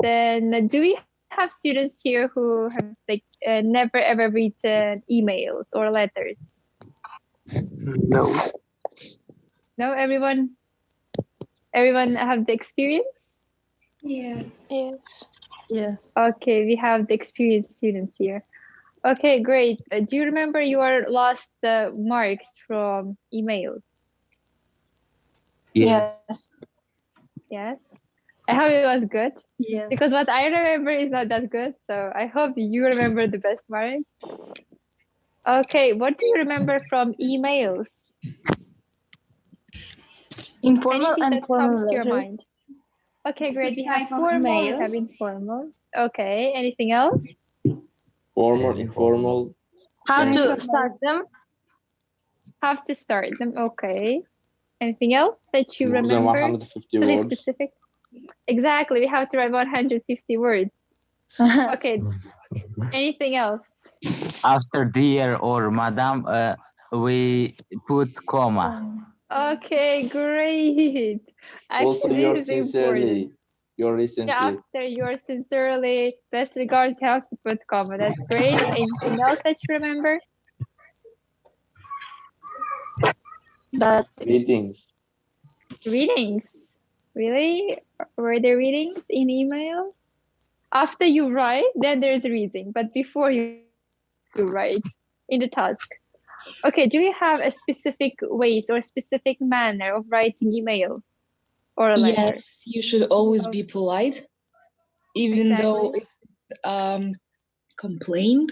Then do we have students here who have like never ever written emails or letters? No. No, everyone have the experience? Yes. Yes. Yes. Okay, we have the experienced students here. Okay, great. Do you remember your last marks from emails? Yes. Yes. I hope it was good. Yes. Because what I remember is not that good. So I hope you remember the best marks. Okay, what do you remember from emails? Informal Anything and that formal comes to your letters. mind? Okay, great. We have Type of formal, we email. have informal. Okay, anything else? Formal, informal. How to Informal. start them? Have to start them. Okay. Anything else that you More than remember? 150 Something words. specific? Exactly. We have to write 150 words. Okay. Anything else? After dear or madam, we put comma. Okay, great. Also, Actually, your this is important. sincerely. Your recently. Yeah, after your sincerely, best regards, you have to put comma. That's great. Anything else that you remember? That's Greetings. Readings. Really? Were there readings in emails? After you write, then there's reading, but before you write in the task. Okay, do you have a specific ways or specific manner of writing email or a letter? Yes, you should always be polite, even though Exactly. it's complaint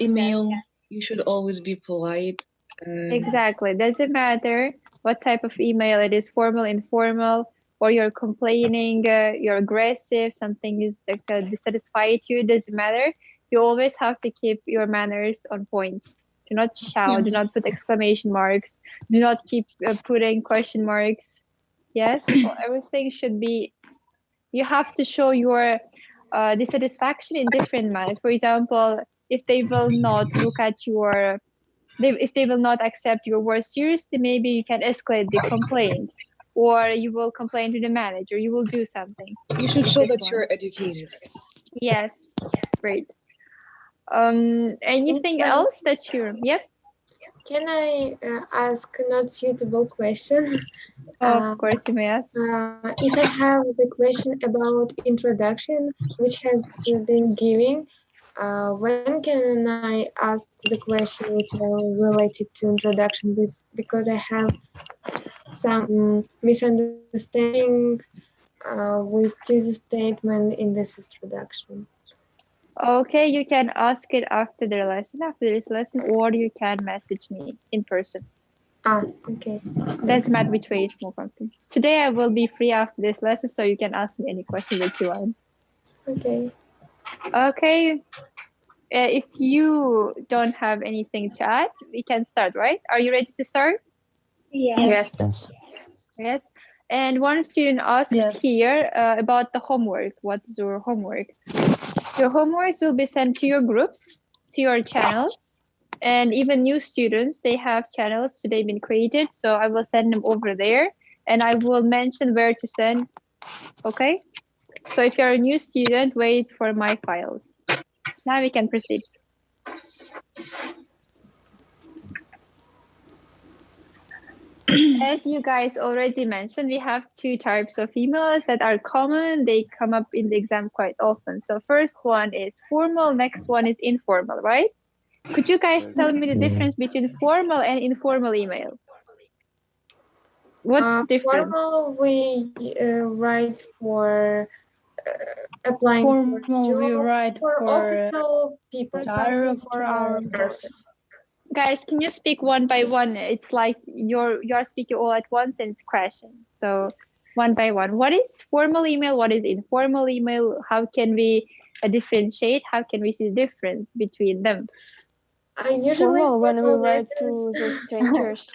email. You should always be polite. Exactly. Doesn't matter what type of email it is, formal, informal, or you're complaining, you're aggressive, something is dissatisfied you, doesn't matter. You always have to keep your manners on point. Do not shout, do not put exclamation marks, do not keep putting question marks. Yes, everything should be, you have to show your dissatisfaction in different manners. For example, if they will not look at your if they will not accept your words seriously, maybe you can escalate the complaint, or you will complain to the manager. You will do something. You should show This that one. you're educated. Yes, great. Anything else that you? Yep. Can I ask not suitable question? Of course, you may ask. If I have the question about introduction, which has been given, when can I ask the question which are related to introduction? Because I have some misunderstanding with this statement in this introduction. Okay, you can ask it after the lesson, after this lesson, or you can message me in person. Okay. Doesn't matter which way is more comfortable. Today I will be free after this lesson, so you can ask me any question that you want. Okay. Okay. If you don't have anything to add, we can start, right? Are you ready to start? yes. Yes. And one student asked Yes. here about the homework. What is your homework? Your homeworks will be sent to your groups, to your channels, and even new students, they have channels, so they've been created. So I will send them over there, and I will mention where to send. Okay? So if you're a new student, wait for my files. Now we can proceed. As you guys already mentioned, we have two types of emails that are common. They come up in the exam quite often. So first one is formal, next one is informal, right? Could you guys tell me the difference between formal and informal email? What's different? Formal, we write for applying Formal, for we job, write for for official people, for our person. Guys, can you speak one by one? It's like you're speaking all at once and it's crashing. So one by one. What is formal email? What is informal email? How can we differentiate? How can we see the difference between them? I usually Formal when we formal write letters. to the strangers.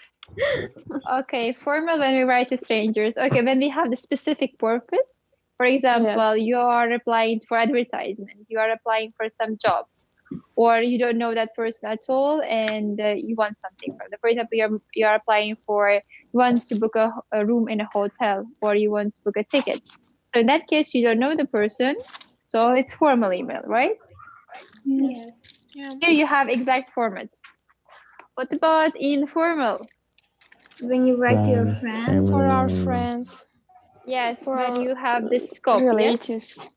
Okay, formal when we write to strangers. Okay, when we have the specific purpose. For example, you are applying for advertisement. You are applying for some job. Or you don't know that person at all and you want something from them. For example, you're applying for, you want to book a room in a hotel, or you want to book a ticket. So in that case, you don't know the person, so it's formal email, right? Yes. Here you have exact format. What about informal? When you write to your friend, For our friends, Yes, For when our you have this scope. relatives.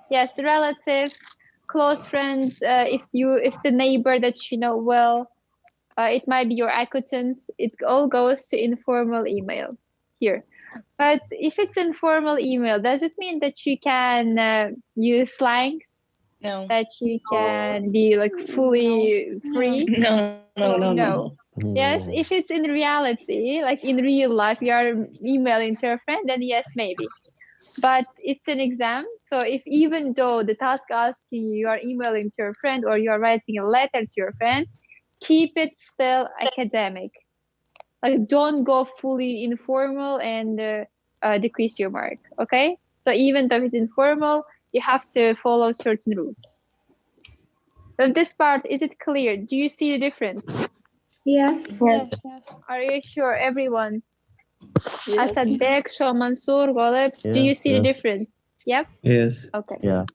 Yes, relatives, close friends. If the neighbor that you know well, it might be your acquaintance. It all goes to informal email here. But if it's informal email, does it mean that you can use slangs? No. That you can be like fully free? No. Yes, if it's in reality, like in real life, you are emailing to a friend, then yes, maybe. But it's an exam, so if even though the task asking you are emailing to your friend or you are writing a letter to your friend, keep it still academic. Like don't go fully informal and decrease your mark. Okay, so even though it's informal, you have to follow certain rules. So this part, is it clear? Do you see the difference? Yes. yes. Are you sure, everyone? Yes. Asadbek, Shaw Mansour, Ghalib, do you Yes, see the yes. difference? Yep. Yes. Okay. Yeah.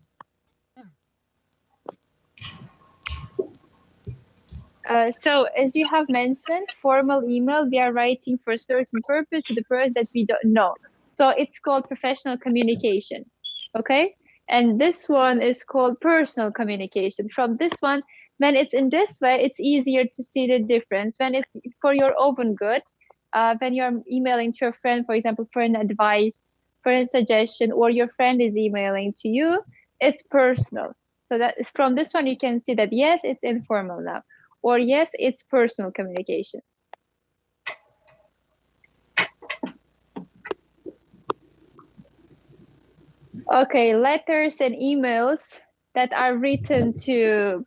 So as you have mentioned, formal email, we are writing for a certain purpose to the person that we don't know. So it's called professional communication. Okay. And this one is called personal communication. From this one, when it's in this way, it's easier to see the difference. When it's for your own good, when you're emailing to your friend, for example, for an advice, for a suggestion, or your friend is emailing to you, it's personal. So that from this one, you can see that yes, it's informal now. Or yes, it's personal communication. Okay, letters and emails that are written to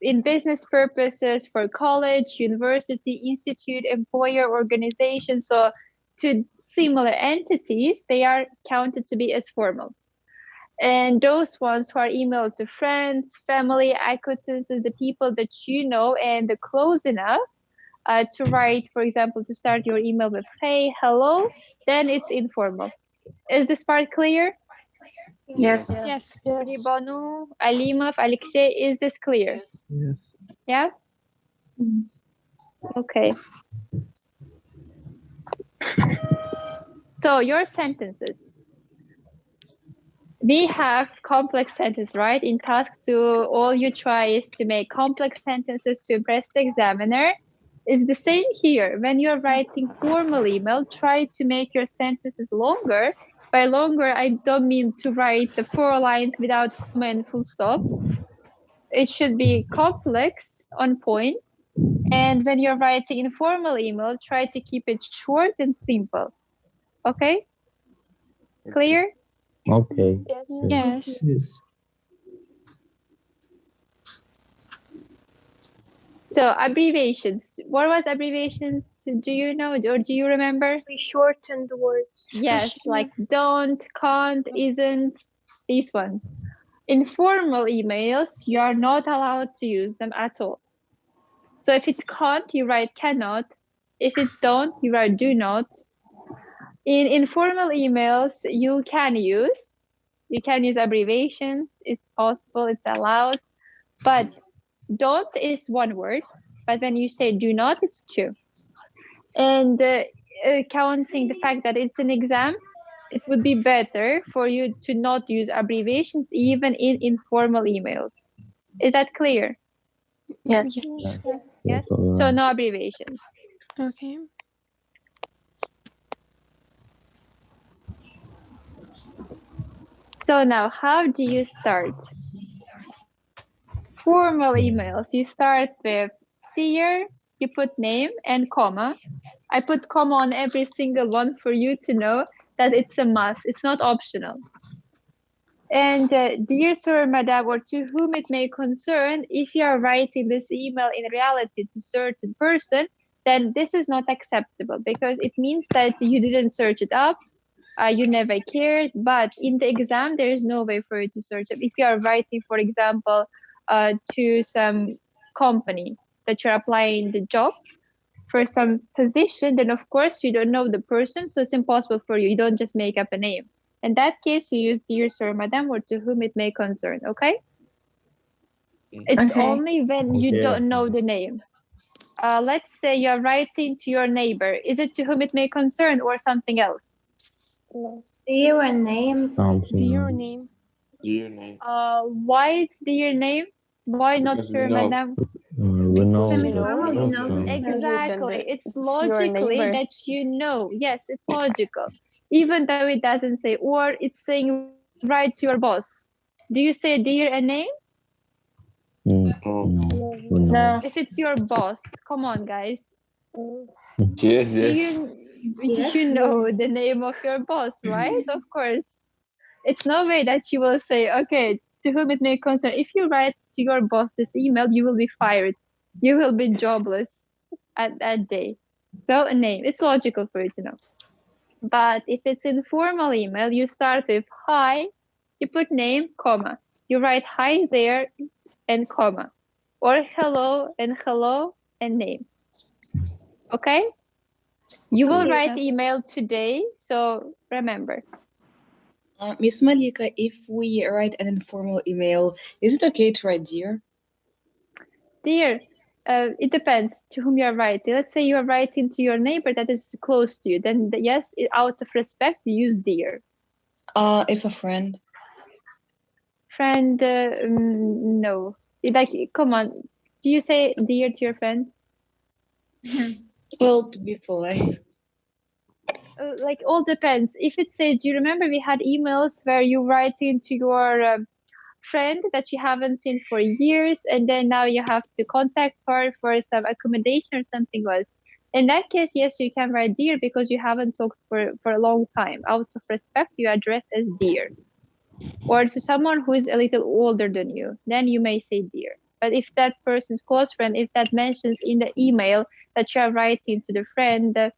in business purposes for college, university, institute, employer, organization. So to similar entities, they are counted to be as formal. And those ones who are emailed to friends, family, acquaintances, the people that you know and the close enough to write, for example, to start your email with hey, hello, then it's informal. Is this part clear? Yes. Ribanu, Alimov, Alexei, is this clear? Yes. Yeah? Okay. So your sentences. We have complex sentences, right? In task 2, all you try is to make complex sentences to impress the examiner. It's the same here. When you're writing formal email, try to make your sentences longer. By longer, I don't mean to write the 4 lines without comma and full stop. It should be complex, on point. And when you're writing informal email, try to keep it short and simple. Okay? Clear? Okay. Yes. Yes. So abbreviations. What was abbreviations? Do you know or do you remember? We shorten the words. Yes, like don't, can't, isn't, these ones. In formal emails, you are not allowed to use them at all. So if it's can't, you write cannot. If it's don't, you write do not. In informal emails, you can use abbreviations. It's possible, it's allowed. But don't is 1 word. But when you say do not, it's 2. And counting the fact that it's an exam, it would be better for you to not use abbreviations even in informal emails. Is that clear? Yes. Yes. So no abbreviations. Okay. So now, how do you start? Formal emails, you start with dear, you put name and comma. I put comma on every single one for you to know that it's a must. It's not optional. And dear sir, madam, or to whom it may concern, if you are writing this email in reality to certain person, then this is not acceptable because it means that you didn't search it up, you never cared. But in the exam, there is no way for you to search it. If you are writing, for example, to some company that you're applying the job for some position, then of course you don't know the person, so it's impossible for you. You don't just make up a name. In that case, you use dear sir, madam, or to whom it may concern, okay? It's Okay. only when you don't know the name. Let's say you're writing to your neighbor. Is it to whom it may concern or something else? Dear name. Dear name. Your name. Why it's dear name? Why not Because sir, we know. madam? Semi-formal, you know. Exactly. It's It's your logically neighbor. that you know. Yes, it's logical. Even though it doesn't say, or it's saying write to your boss. Do you say dear a name? No. If it's your boss, come on, guys. Yes, Do yes. you know the name of your boss, right? Of course. It's no way that you will say, okay, to whom it may concern. If you write to your boss this email, you will be fired. You will be jobless at that day. So a name. It's logical for you to know. But if it's informal email, you start with hi, you put name, comma. You write hi there and comma. Or hello and name. Okay? You will write email today, so remember. Miss Malika, if we write an informal email, is it okay to write dear? Dear, it depends to whom you are writing. Let's say you are writing to your neighbor that is close to you. Then yes, out of respect, you use dear. If a friend. Friend, no. Like, come on. Do you say dear to your friend? Well, to be polite. Like, all depends. If it says, do you remember we had emails where you write into your friend that you haven't seen for years, and then now you have to contact her for some accommodation or something else? In that case, yes, you can write dear because you haven't talked for a long time. Out of respect, you address as dear. Or to someone who is a little older than you, then you may say dear. But if that person's close friend, if that mentions in the email that you are writing to the friend that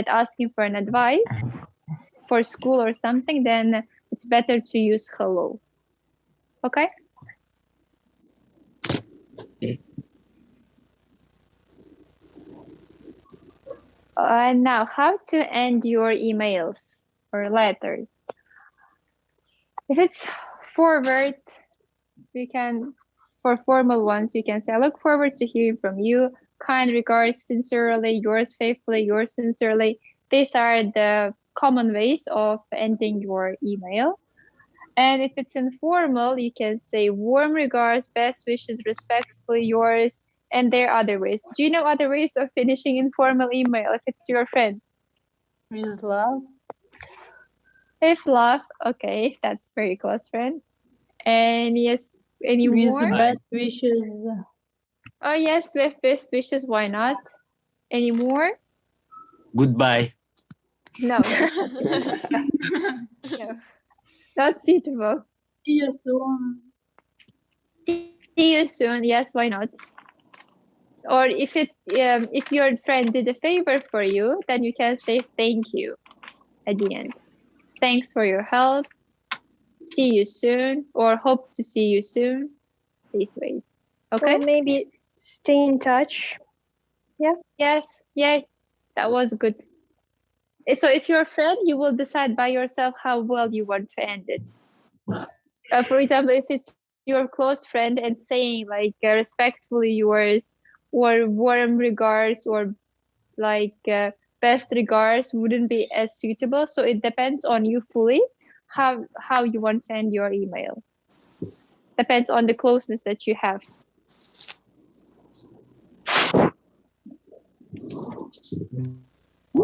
asking for an advice for school or something, then it's better to use hello. Okay? And now, how to end your emails or letters? If it's forward, we can, for formal ones, you can say, I look forward to hearing from you. Kind regards, sincerely, yours faithfully, yours sincerely. These are the common ways of ending your email. And if it's informal, you can say warm regards, best wishes, respectfully yours, and there are other ways. Do you know other ways of finishing informal email if it's to your friend? With love. If love, okay, that's very close friend. And yes, any With more? best wishes. Oh yes, with best wishes, why not? Any more? Goodbye. No. No. Not suitable. See you soon. See you soon. Yes, why not? Or if your friend did a favor for you, then you can say thank you at the end. Thanks for your help. See you soon, or hope to see you soon. These ways. Okay. Or maybe stay in touch. Yes. Yeah. That was good. So if you're a friend, you will decide by yourself how well you want to end it. For example, if it's your close friend and saying like respectfully yours, or warm regards, or like best regards wouldn't be as suitable. So it depends on you fully how you want to end your email. Depends on the closeness that you have.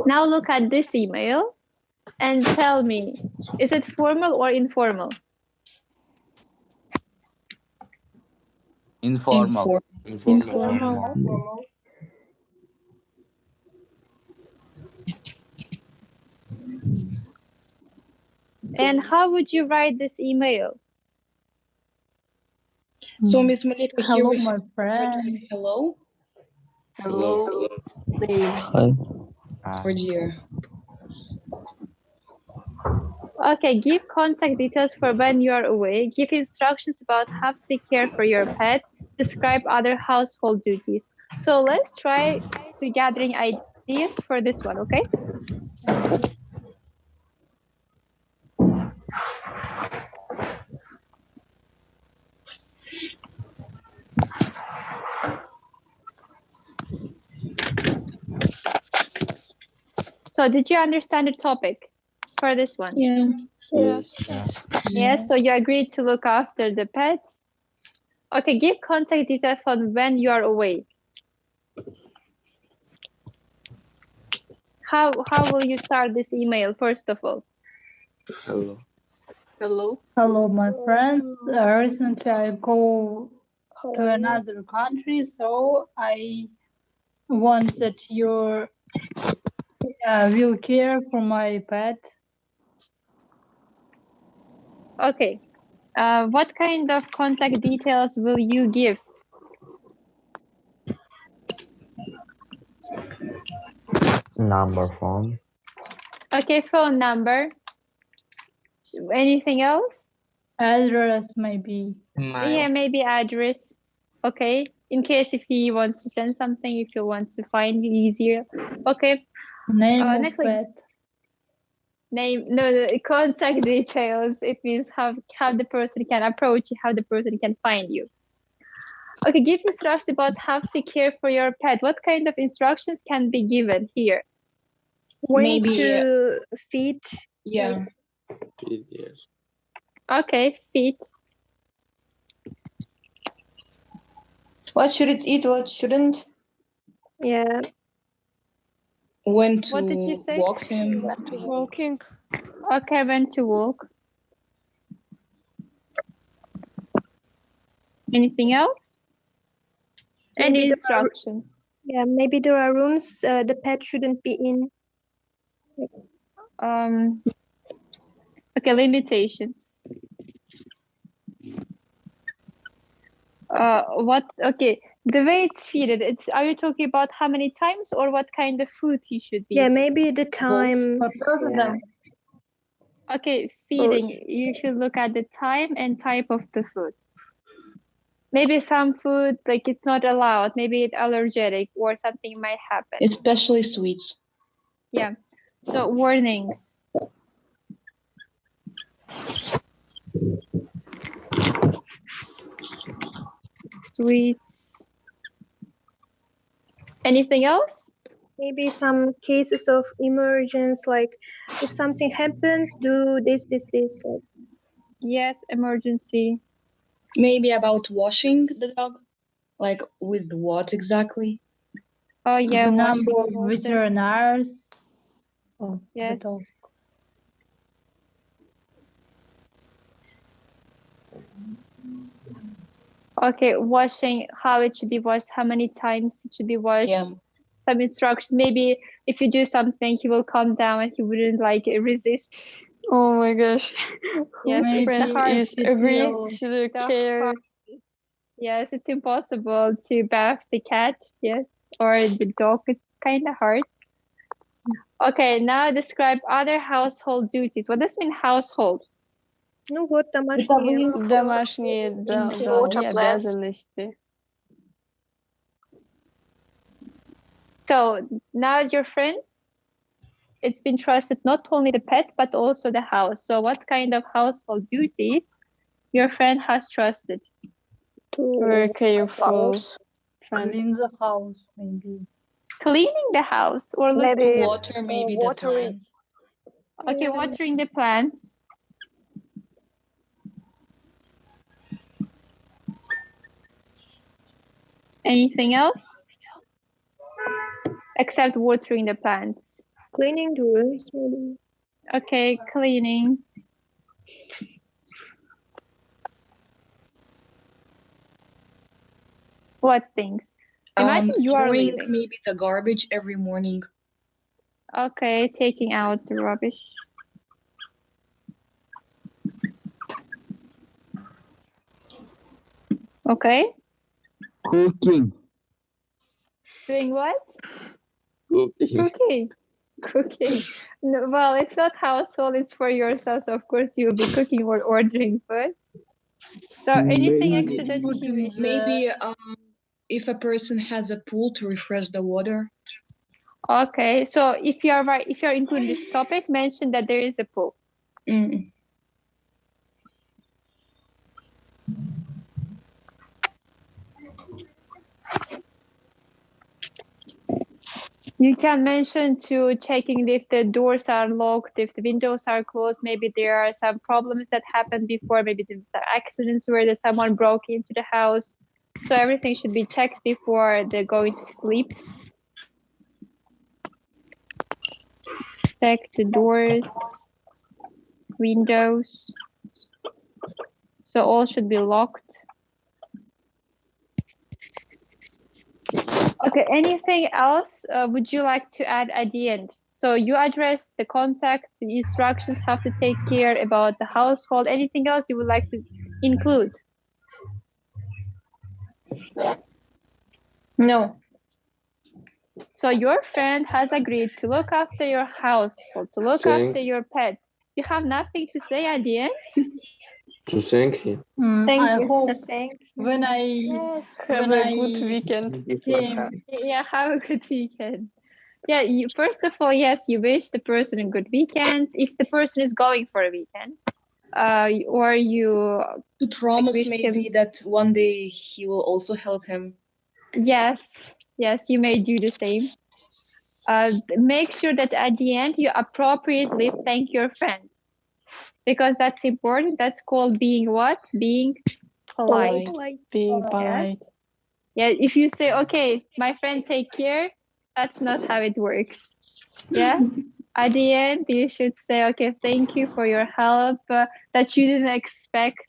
Now look at this email and tell me, is it formal or informal? Informal. Informal. And how would you write this email? So, Miss Malika, here Hello, we my have friend. hello Hello. or dear. Okay, give contact details for when you are away. Give instructions about how to care for your pet. Describe other household duties. So let's try to gathering ideas for this one, okay? So did you understand the topic for this one? Yeah. Yes. Yes, so you agreed to look after the pet. Okay, give contact details on when you are away. How will you start this email, first of all? Hello. Hello, my friends. Recently, I go to another country, so I want that you will care for my pet. Okay. What kind of contact details will you give? Number phone. Okay, phone number. Anything else? Address, maybe. Yeah, maybe address. Okay. In case if he wants to send something, if he wants to find you easier. Okay. Name of next, like, pet. name, no, contact details. It means how the person can approach you, how the person can find you. Okay, give instructions about how to care for your pet. What kind of instructions can be given here? When Maybe, to feed. Yeah. Yes. Okay, feed. What should it eat? What shouldn't? Yeah. When to What did you say? walk him. Walking. Okay, when to walk. Anything else? Any Maybe there are- instructions? Yeah, maybe there are rooms the pet shouldn't be in. Okay, limitations. Okay, the way it's feeded, are you talking about how many times or what kind of food he should be? Yeah, maybe the time. Both of them. Okay, feeding, you should look at the time and type of the food. Maybe some food, like it's not allowed, maybe it's allergic or something might happen. Especially sweets. Yeah, so warnings. Sweets. Anything else? Maybe some cases of emergence, like if something happens, do this. Like, Yes, emergency. Maybe about washing the dog. Like with what exactly? Oh yeah, The washing number of also. veterinarians of Yes. the dog. Okay, washing, how it should be washed, how many times it should be washed. Yeah. Some instructions. Maybe if you do something, he will calm down and he wouldn't like resist. Oh my gosh. Yes, Whose it's the friend hard. is agreed to the the care. hard- Yes, it's impossible to bath the cat. Yes, or the dog. It's kind of hard. Okay, now describe other household duties. What does mean household? ну вот домашние. Домашние долги, обязанности. So now your friend, it's been trusted not only the pet but also the house. So what kind of household duties your friend has trusted? Very careful. Friend. Clean the house, maybe. Cleaning the house or Maybe water, maybe the plants. Okay, watering the plants. Anything else? Except watering the plants. Cleaning the rooms, maybe. Okay, cleaning. What things? Imagine you are Throwing leaving. maybe the garbage every morning. Okay, taking out the rubbish. Okay. Cooking. Doing what? Cooking. Cooking. Cooking. No, well, it's not household, it's for yourself. So of course you'll be cooking or ordering food. So anything extra that you wish? Maybe if a person has a pool to refresh the water. Okay, so if you're including this topic, mention that there is a pool. Mm. You can mention to checking if the doors are locked, if the windows are closed. Maybe there are some problems that happened before. Maybe there are accidents where someone broke into the house. So everything should be checked before they're going to sleep. Check the doors, windows. So all should be locked. Okay, anything else would you like to add at the end? So you address the contact, the instructions, how to take care about the household. Anything else you would like to include? No. So your friend has agreed to look after your household, to look after Thanks. your pet. You have nothing to say at the end? To thank him. Thank I you. hope Thank when I Yes. Have when a I good weekend. came, Yeah, have a good weekend. Yeah, you, first of all, yes, you wish the person a good weekend. If the person is going for a weekend, or you To promise wish maybe him, that one day he will also help him. yes, you may do the same. Make sure that at the end you appropriately thank your friend, because that's important. That's called being what? Being polite. Being polite. Yes. Yeah, if you say, okay, my friend, take care, that's not how it works. Yeah. At the end, you should say, okay, thank you for your help that you didn't expect,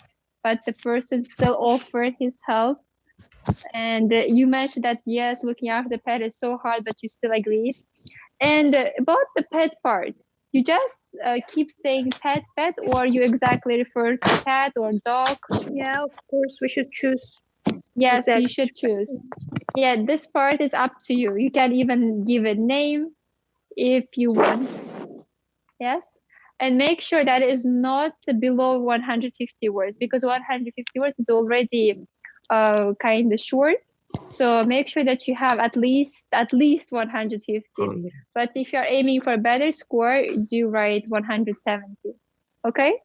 but the person still offered his help. And you mentioned that, yes, looking after the pet is so hard, but you still agreed. And about the pet part, you just keep saying pet, or you exactly refer to cat or dog? Yeah, of course, we should choose. Yes, you Exact. should choose. Yeah, this part is up to you. You can even give a name if you want. Yes. And make sure that it is not below 150 words, because 150 words is already kind of short. So make sure that you have at least 150. But if you're aiming for a better score, do write 170. Okay?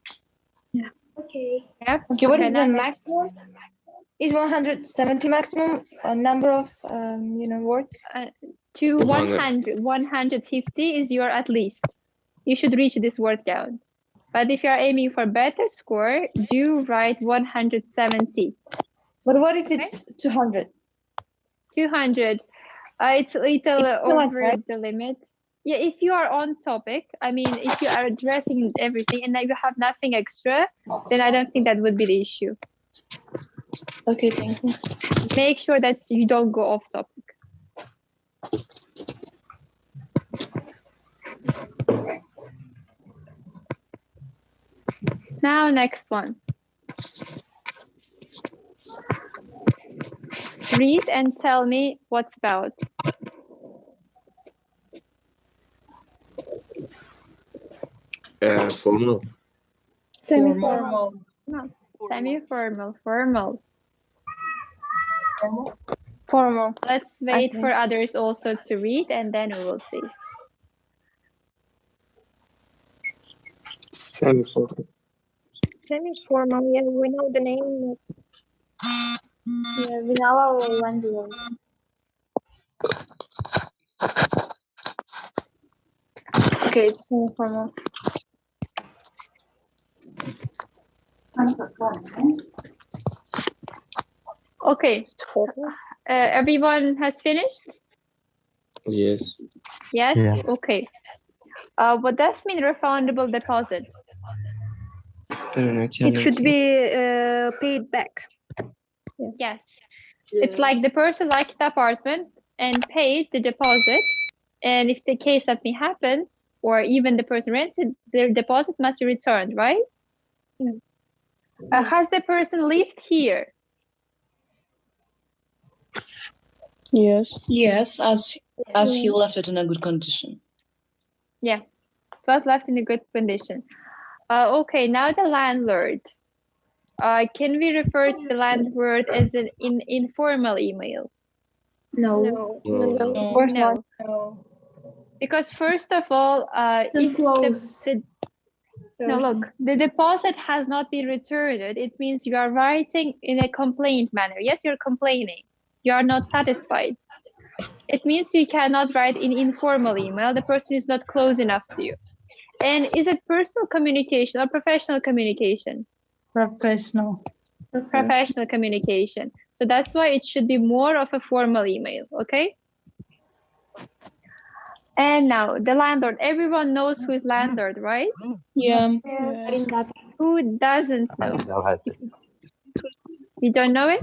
Okay. Yep. Okay, what is the now- maximum? Is 170 maximum number of words? To 100. 150 is your at least. You should reach this word count. But if you are aiming for better score, do write 170. But what if it's 200? 200. It's a little It's too much, over right? the limit. Yeah, if you are on topic, I mean, if you are addressing everything and then you have nothing extra, then I don't think that would be the issue. Okay, thank you. Make sure that you don't go off topic. Now, next one. Read and tell me what's about. Formal. Semi-formal. No, semi-formal, formal. Formal. Let's wait for others also to read, and then we will see. Semi-formal. Semi-formal, yeah, we know the name. Yeah, we know our language. Okay, it's semi-formal. Okay. Everyone has finished? Yes. Yes? Yeah. Okay. What does mean refundable deposit? It should be paid back. Yes. It's like the person liked the apartment and paid the deposit. And if the case something happens, or even the person rented, their deposit must be returned, right? Has the person lived here? Yes. Yes, as he left it in a good condition. Yeah, it was left in a good condition. Okay, now the landlord. Can we refer to the landlord as an informal email? No. Of course not. No. Because first of all, if close. no, look, the deposit has not been returned. It means you are writing in a complaint manner. Yes, you're complaining. You are not satisfied. It means you cannot write in informal email. The person is not close enough to you. And is it personal communication or professional communication? Professional. Professional communication. So that's why it should be more of a formal email, okay? And now the landlord. Everyone knows who is landlord, right? Yeah. Yes. Who doesn't know? You don't know it?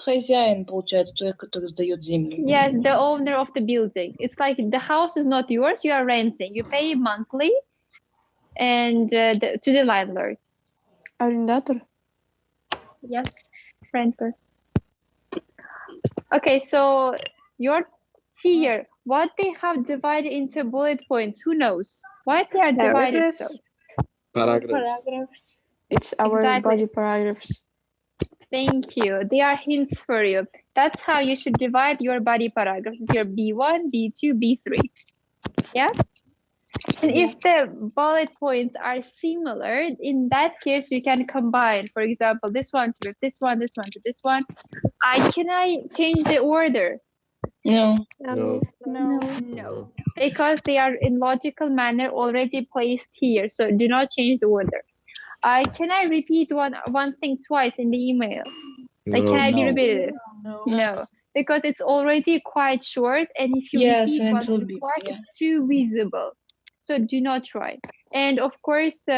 Хозяин, получается, человек, который сдает землю. Yes, the owner of the building. It's like the house is not yours, you are renting. You pay monthly and to the landlord. Арендатор. Yes, renter. Okay, so your here, what they have divided into bullet points, who knows? Why they are divided so? Paragraphs. It's our Exactly. body paragraphs. Thank you. They are hints for you. That's how you should divide your body paragraphs. It's your B1, B2, B3. Yeah? And if the bullet points are similar, in that case, you can combine, for example, this one to this one, this one to this one. Can I change the order? No. No. No. Because they are in logical manner already placed here. So do not change the order. Can I repeat one thing twice in the email? Like, can I be repetitive? No. Because it's already quite short, and if you Yes, repeat and once it will or be, twice, yeah. it's too visible. So do not try. And of course,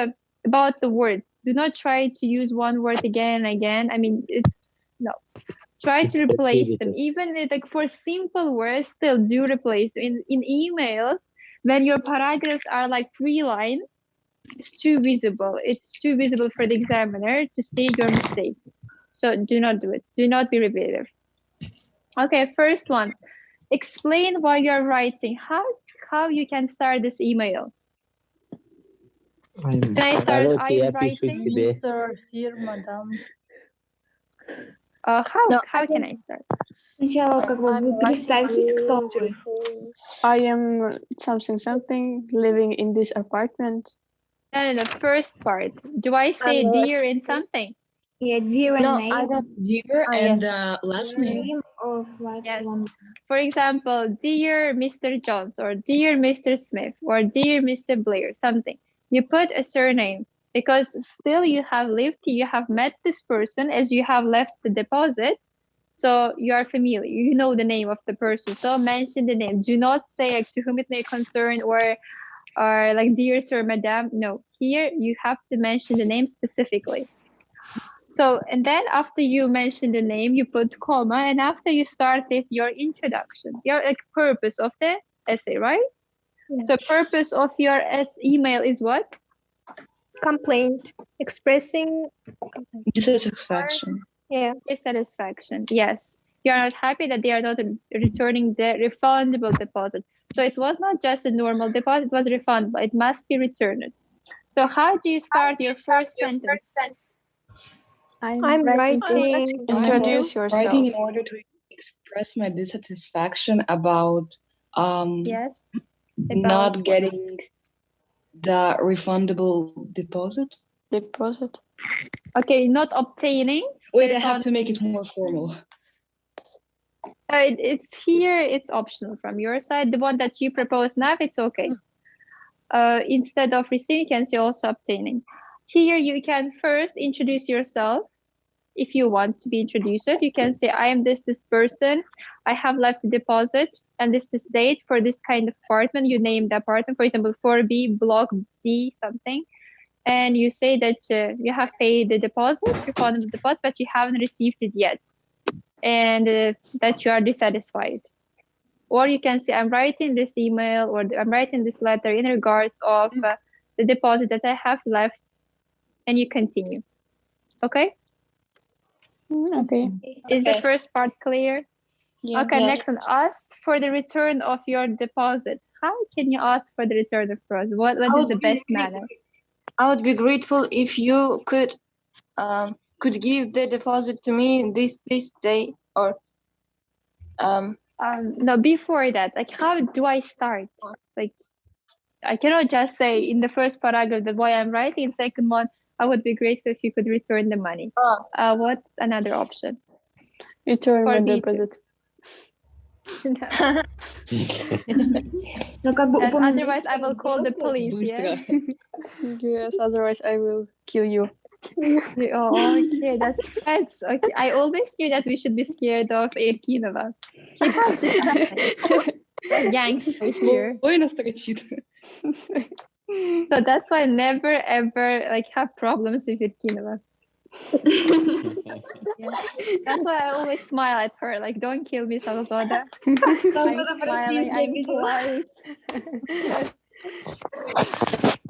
about the words, do not try to use one word again and again. I mean, no. Try to replace them. Even like for simple words, still do replace them. In emails, when your paragraphs are like 3 lines, it's too visible. It's too visible for the examiner to see your mistakes. So do not do it. Do not be repetitive. Okay, first one. Explain why you're writing. How you can start this email? Can I start? I'm writing. Mr. Sir, madam. How can I start? Сначала как бы вы представитесь, кто вы. I am something living in this apartment. And the first part. Do I say dear in something? Yeah, dear and name. Dear and yes. last name. Of like Yes. one. For example, dear Mr. Jones or dear Mr. Smith or dear Mr. Blair, something. You put a surname because still you have lived, you have met this person as you have left the deposit. So you are familiar, you know the name of the person. So mention the name. Do not say like, to whom it may concern or like dear sir, madam. No, here you have to mention the name specifically. So, and then after you mention the name, you put comma, and after you start with your introduction, your like purpose of the essay, right? Yeah. So purpose of your email is what? Complaint. Expressing Dissatisfaction. Yeah. Dissatisfaction. Yes. You are not happy that they are not returning the refundable deposit. So it was not just a normal deposit, it was refundable. It must be returned. So how do you start your first sentence? I'm writing. Introduce yourself. Writing in order to express my dissatisfaction about yes, not getting the refundable deposit. Okay, not obtaining. Wait, I have to make it more formal. It's here. It's optional from your side. The one that you propose now, it's okay. Instead of receiving, you can say also obtaining. Here you can first introduce yourself. If you want to be introduced, you can say, I am this person. I have left the deposit and this date for this kind of apartment. You name the apartment, for example, 4B, block D, something. And you say that you have paid the deposit, refundable deposit, but you haven't received it yet. And that you are dissatisfied. Or you can say, I'm writing this email or I'm writing this letter in regards of the deposit that I have left. And you continue. Okay? Okay. Is the first part clear? Yeah. Okay, Yes. next one. Ask for the return of your deposit. How can you ask for the return of deposit? What is the best manner? I would be grateful if you could give the deposit to me this day or no, before that, like how do I start? Like I cannot just say in the first paragraph the way I'm writing, in second one, I would be grateful if you could return the money. What's another option? Return For the B2. deposit. Ну, как бы And упомянуть otherwise, I will call the police. Yeah. Yes, otherwise I will kill you. Oh, okay, that's threats. Okay, I always knew that we should be scared of Erkinova. She has this gangster here. Ой, настрочит. So that's why I never ever like have problems with Erkinova. That's why I always smile at her. Like, don't kill me, Salvador. I'm smiling. I'm polite.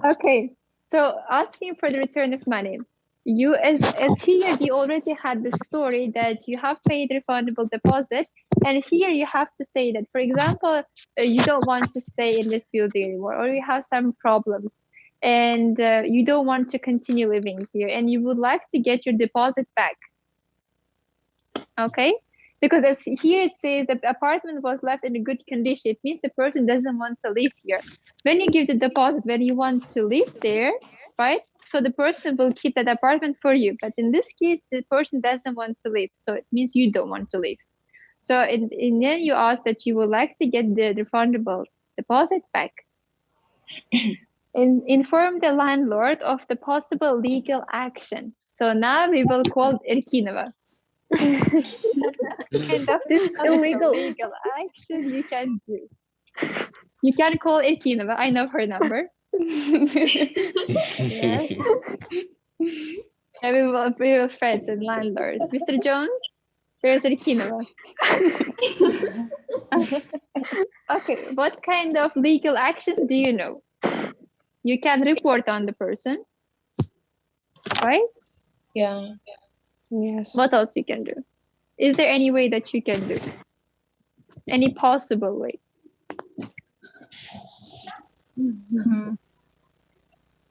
Okay, so asking for the return of money. You, as here, you already had the story that you have paid refundable deposit, and here you have to say that, for example, you don't want to stay in this building anymore, or you have some problems, and you don't want to continue living here, and you would like to get your deposit back. Okay, because as here it says the apartment was left in a good condition, it means the person doesn't want to live here. When you give the deposit, when you want to live there, right? So the person will keep that apartment for you. But in this case, the person doesn't want to live. So it means you don't want to live. So in the end, you ask that you would like to get the refundable deposit back. Inform the landlord of the possible legal action. So now we will call Erkinova. Kind of It's illegal. legal action you can do. You can call Erkinova. I know her number. Yes. And we will threaten landlord. Mr. Jones, there's Erkinova. Okay, what kind of legal actions do you know? You can report on the person, right? Yeah. Yes. What else you can do? Is there any way that you can do? Any possible way?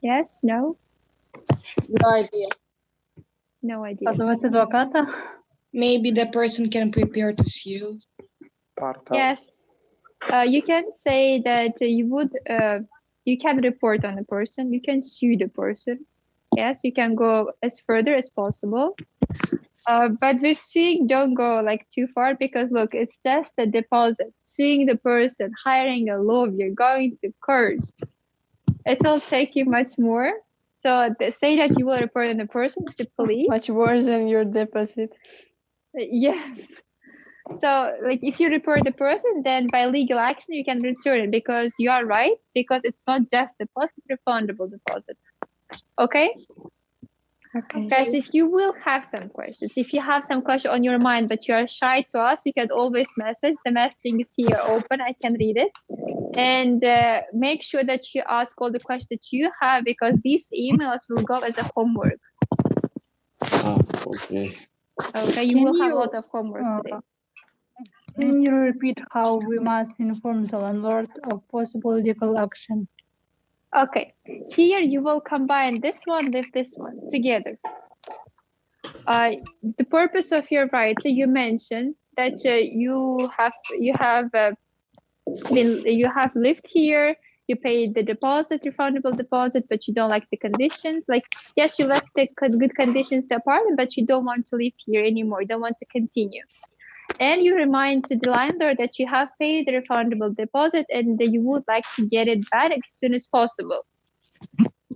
Yes? No? No idea. No idea. Позвать адвоката? Maybe the person can prepare to sue. Yes. You can say that you would, you can report on the person, you can sue the person. Yes, you can go as further as possible. But with suing, don't go like too far because look, it's just a deposit. Suing the person, hiring a lawyer, going to court, it will take you much more. So say that you will report on the person to the police. Much worse than your deposit. Yes. So like if you report the person, then by legal action you can return it because you are right, because it's not just deposit, it's refundable deposit. Okay? Okay. Guys, if you will have some questions, if you have some question on your mind but you are shy to ask, you can always message. The messaging is here open. I can read it. And make sure that you ask all the questions that you have because these emails will go as a homework. Okay. Okay, you will have a lot of homework today. Can you repeat how we must inform the landlord of possible legal action? Okay, here you will combine this one with this one together. The purpose of your right, you mentioned that you have lived here, you paid the deposit, refundable deposit, but you don't like the conditions. Like, yes, you left the good conditions the apartment, but you don't want to live here anymore. You don't want to continue. And you remind to the landlord that you have paid the refundable deposit and that you would like to get it back as soon as possible.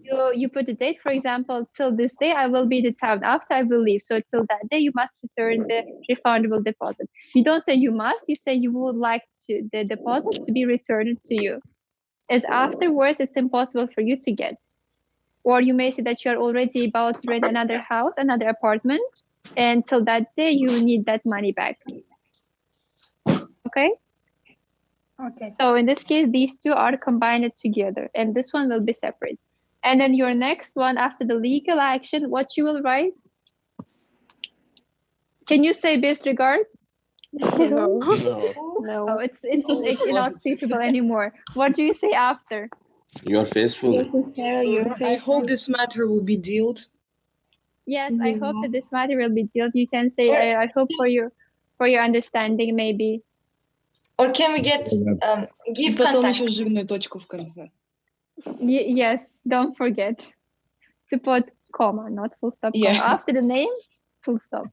You put a date, for example, till this day I will be in the town, after I will leave. So till that day you must return the refundable deposit. You don't say you must, you say you would like the deposit to be returned to you. As afterwards it's impossible for you to get. Or you may say that you're already about to rent another house, another apartment, and till that day you need that money back. Okay? Okay. So in this case, these two are combined together and this one will be separate. And then your next one after the legal action, what you will write? Can you say best regards? No. Oh, it's not suitable anymore. What do you say after? You are faithful. I hope this matter will be dealt. Yes, I hope that this matter will be dealt. You can say, I hope for your understanding, maybe. Or can we get give Потом contact? еще жирную точку в конце. Yes, don't forget to put comma, not full stop. Yeah. Comma. After the name, full stop.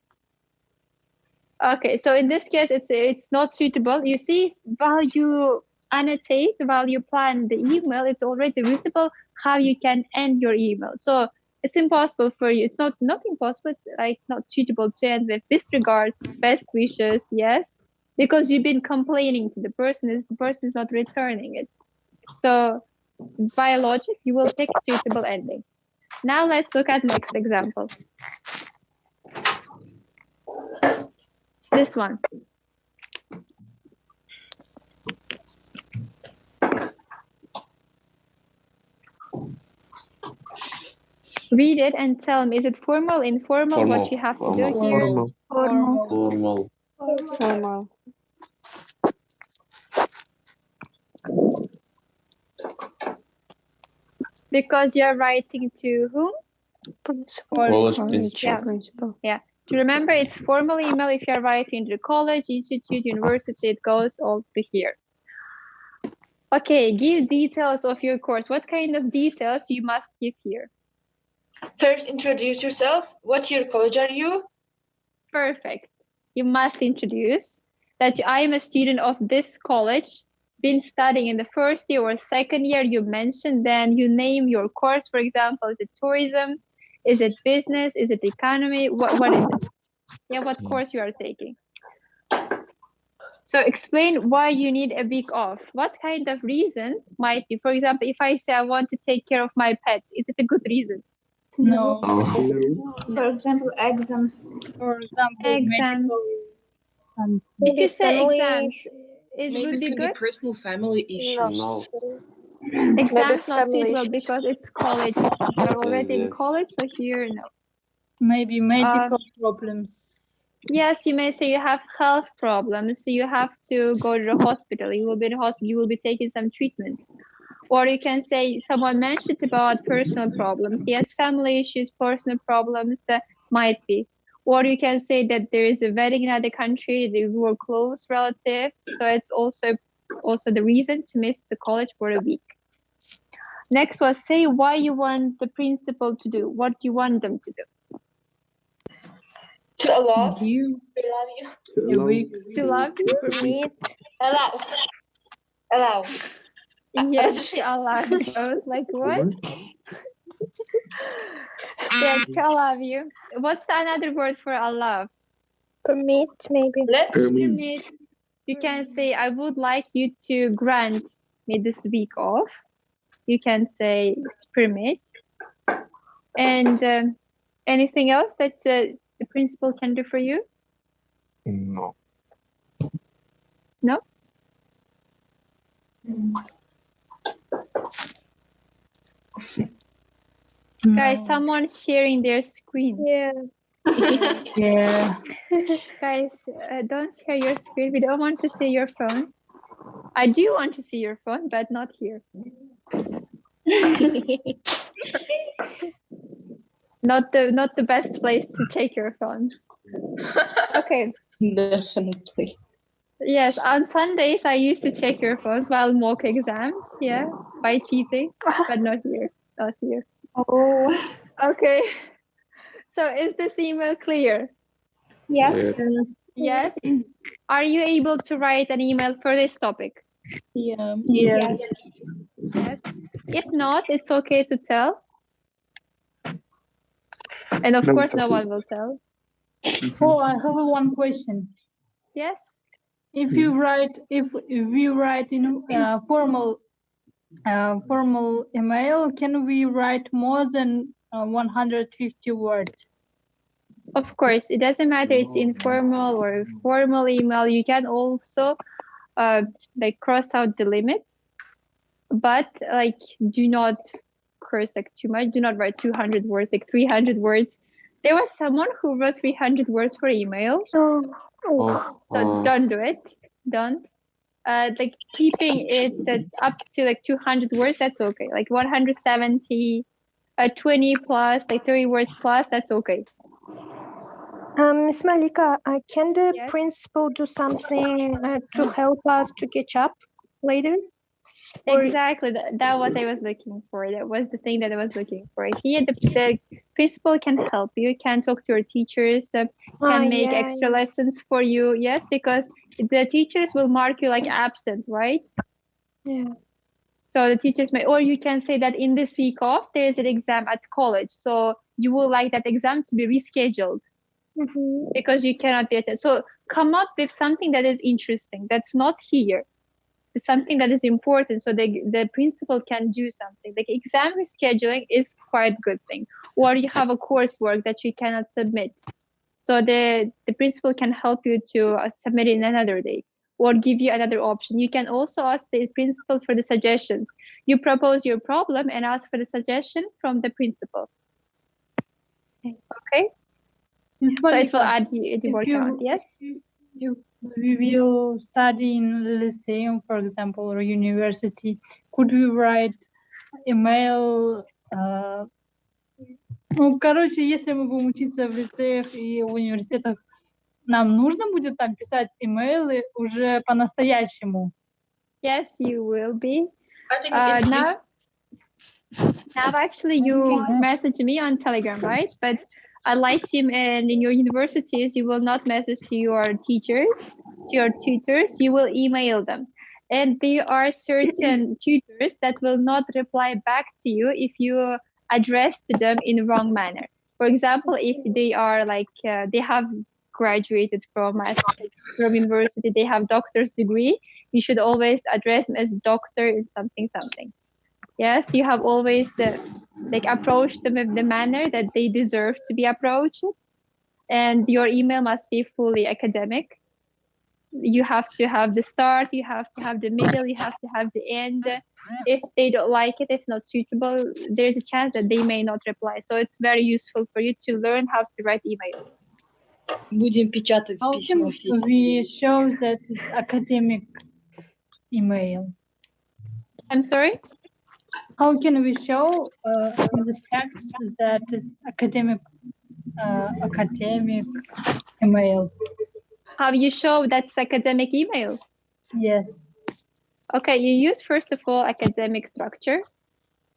Okay, so in this case, it's not suitable. You see, while you annotate, while you plan the email, it's already visible how you can end your email. So it's impossible for you. It's not impossible. It's like not suitable to end with disregards, best wishes, yes, because you've been complaining to the person is not returning it. So by logic, you will pick suitable ending. Now let's look at next example. This one. Read it and tell me, is it formal, informal, what you have to do here? Formal. Formal. Because you're writing to whom? College Yeah. Principal. Yeah. To remember, it's formal email if you're writing to college, institute, university, it goes all to here. Okay, give details of your course. What kind of details you must give here? First, introduce yourself. What year college are you? Perfect. You must introduce that I am a student of this college, been studying in the first year or second year, you mentioned, then you name your course, for example, is it tourism? Is it business? Is it economy? What is it? Yeah, what course you are taking. So explain why you need a week off. What kind of reasons might be? For example, if I say I want to take care of my pet, is it a good reason? No. For example, exams. For example, Exams. medical something. If you say family exams, it Maybe would it's be gonna be good. personal family issues. No. Exams not family suitable issues. because it's college. You're already in Yes. college, so here no. Maybe medical problems. Yes, you may say you have health problems, so you have to go to the hospital. You will be in the hospital. You will be taking some treatments. Or you can say someone mentioned about personal problems. Yes, family issues, personal problems might be. Or you can say that there is a wedding in another country, they were close relative. So it's also the reason to miss the college for a week. Next was say why you want the principal to do. What do you want them to do? To allow. You, To a week. To love you? Permit. allow. Allow. Yes, to allow. I was like, what? Yeah, to allow you. What's another word for allow? Permit, maybe. Let. Permit. You can say, I would like you to grant me this week off. You can say permit. And anything else that the principal can do for you? No. No? Guys, someone's sharing their screen. Yeah. Yeah. Guys, don't share your screen. We don't want to see your phone. I do want to see your phone, but not here. Not the best place to check your phone. Okay. Definitely. Yes, on Sundays I used to check your phones while mock exams. Yeah, by cheating, but not here. Not here. Oh. Okay. So is this email clear? Yes. Yes. Are you able to write an email for this topic? Yeah. Yes. Yes. If not, it's okay to tell. And of No, course, it's no okay. one will tell. Oh, I have one question. Yes. If you write in formal email, can we write more than 150 words? Of course, it doesn't matter. It's informal or formal email. You can also like cross out the limits, but like do not curse like too much. Do not write 200 words, like 300 words. There was someone who wrote 300 words for email. Oh. So don't do it. Don't. Like keeping it up to like 200 words, that's okay. Like 170, 20 plus, like 30 words plus, that's okay. Miss Malika, can the Yes. principal do something to help us to catch up later? Or- Exactly. That what I was looking for. That was the thing that I was looking for. Here, the principal can help you, can talk to your teachers, can make extra lessons for you. Yes, because the teachers will mark you like absent, right? Yeah. So the teachers may, or you can say that in this week off, there is an exam at college. So you will like that exam to be rescheduled because you cannot be attended. So come up with something that is interesting, that's not here. It's something that is important, so the principal can do something. Like exam rescheduling is quite a good thing. Or you have a coursework that you cannot submit. So the principal can help you to submit it in another day or give you another option. You can also ask the principal for the suggestions. You propose your problem and ask for the suggestion from the principal. Okay? So it will add the workaround, yes? If we will study in lyceum, for example, or university, could we write email? Ну, короче, если мы будем учиться в лицеях и в университетах, нам нужно будет там писать имейлы уже по-настоящему. Yes, you will be. I think it's Now actually you message me on Telegram, right? But at Lyceum and in your universities, you will not message to your teachers, to your tutors, you will email them. And there are certain tutors that will not reply back to you if you address to them in the wrong manner. For example, if they are like, they have graduated from university, they have doctor's degree, you should always address them as doctor in something. Yes, you have always like approached them in the manner that they deserve to be approached. And your email must be fully academic. You have to have the start, you have to have the middle, you have to have the end. If they don't like it, if not suitable, there's a chance that they may not reply. So it's very useful for you to learn how to write emails. Будем печатать письма все. We show that it's academic email. I'm sorry? How can we show in the text that it's academic email? How you show that's academic email? Yes. Okay, you use first of all academic structure.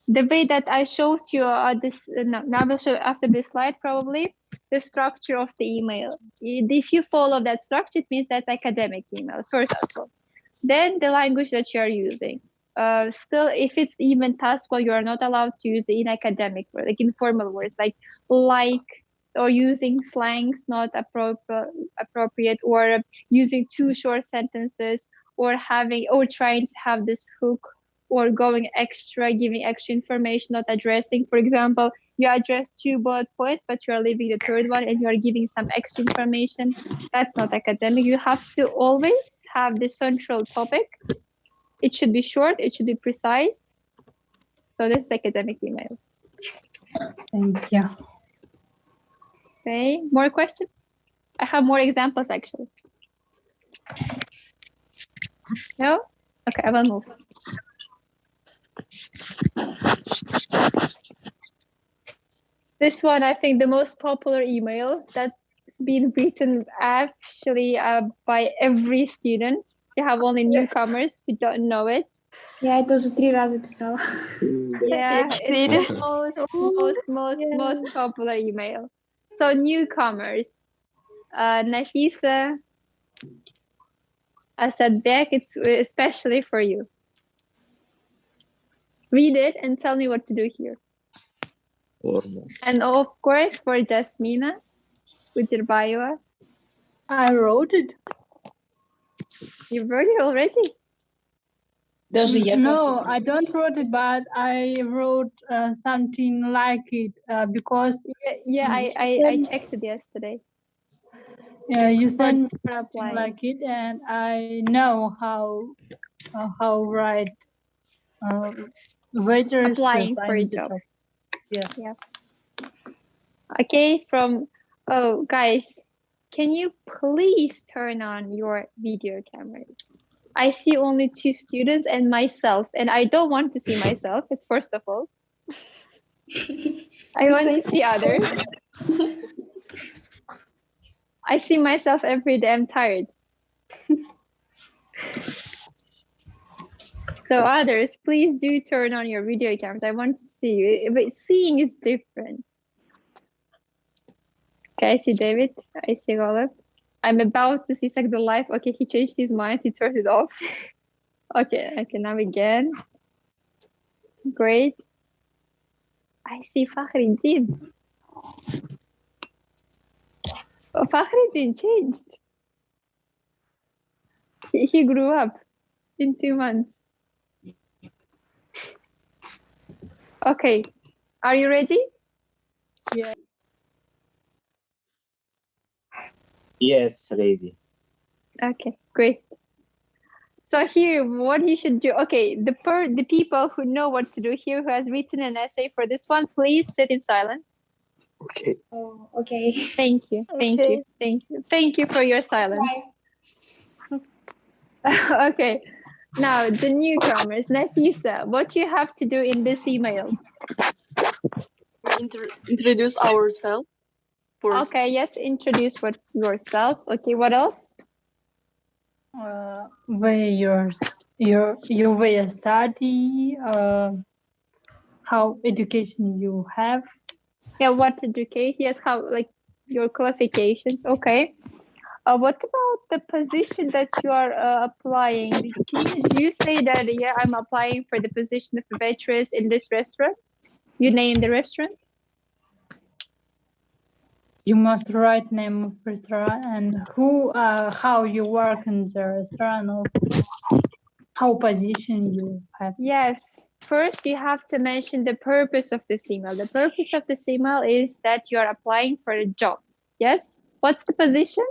The way that I showed you now I will show after this slide probably the structure of the email. If you follow that structure, it means that's academic email first of all. Then the language that you are using. Still, if it's even taskful, you are not allowed to use in academic words, like informal words, like or using slangs not appropriate, or using too short sentences, or trying to have this hook, or going extra, giving extra information, not addressing. For example, you address 2 bullet points, but you are leaving the third one and you are giving some extra information. That's not academic. You have to always have the central topic. It should be short, it should be precise. So this is academic email. Thank you. Okay, more questions? I have more examples actually. No? Okay, I will move. This one, I think the most popular email that's been written actually by every student. You have only newcomers who don't know it. Я это уже 3 раза писала. Yeah, it's the most popular email. So newcomers, Nafisa, Asadbek, it's especially for you. Read it and tell me what to do here. And of course for Jasmina, with your bio. I wrote it. You wrote it already? No, I don't wrote it, but I wrote something like it because I checked it yesterday. Yeah, you sent me something like it, and I know how write waiters applying for a job. Yeah. Okay. Guys, can you please turn on your video cameras? I see only 2 students and myself, and I don't want to see myself. It's first of all. I want to see others. I see myself every day. I'm tired. So others, please do turn on your video cameras. I want to see you. But seeing is different. Okay, I see David. I see Olive. I'm about to see the live. Okay, he changed his mind. He turned it off. Okay, now again. Great. I see Fakhruddin. Oh, Fakhruddin changed. He grew up in 2 months. Okay, are you ready? Yeah. Yes, ready. Okay, great. So here, what you should do, okay, the people who know what to do here, who has written an essay for this one, please sit in silence. Okay. Oh, okay. Thank you, thank Okay. you, thank you. Thank you for your silence. Okay, now the newcomers, Nafisa, what you have to do in this email? Introduce ourselves first. Okay, yes, introduce yourself. Okay, what else? Where your way of study, how education you have. Yeah, what education? Yes, how, like, your qualifications. Okay. What about the position that you are applying? Do you say that, yeah, I'm applying for the position of a waitress in this restaurant? You name the restaurant? You must write name of restaurant and how you work in the restaurant, or how position you have. Yes. First, you have to mention the purpose of this email. The purpose of this email is that you are applying for a job. Yes? What's the position?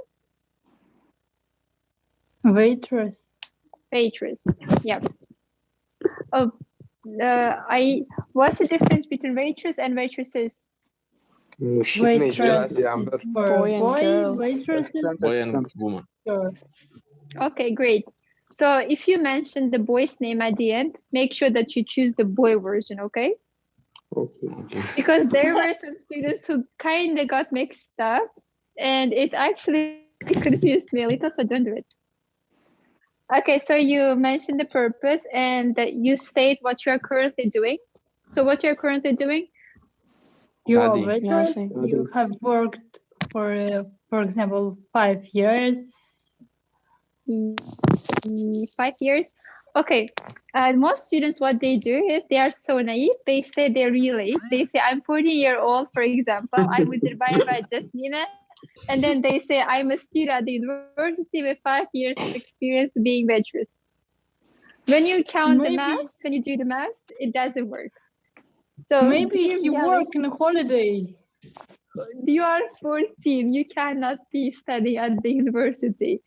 Waitress. Waitress. Yep. Oh, what's the difference between waitress and waitresses? Waitress is for Boy and girl. waitresses Boy and woman. girl. Okay, great. So if you mention the boy's name at the end, make sure that you choose the boy version, okay? Okay. Because there were some students who kind of got mixed up, and it actually confused me a little, so don't do it. Okay, so you mentioned the purpose and that you state what you are currently doing. So what you're currently doing? You are Studying. waitress. Nursing. You have worked for example, 5 years. 5 years. Okay. Most students, what they do is they are so naive. They say they're real age. They say, I'm 40-year-old, for example. I'm with Dirbayeva Jasmina. And then they say, I'm a student at the university with 5 years of experience being waitress. When you count the math, when you do the math, it doesn't work. So Maybe you work in a holiday. You are 14. You cannot be studying at the university.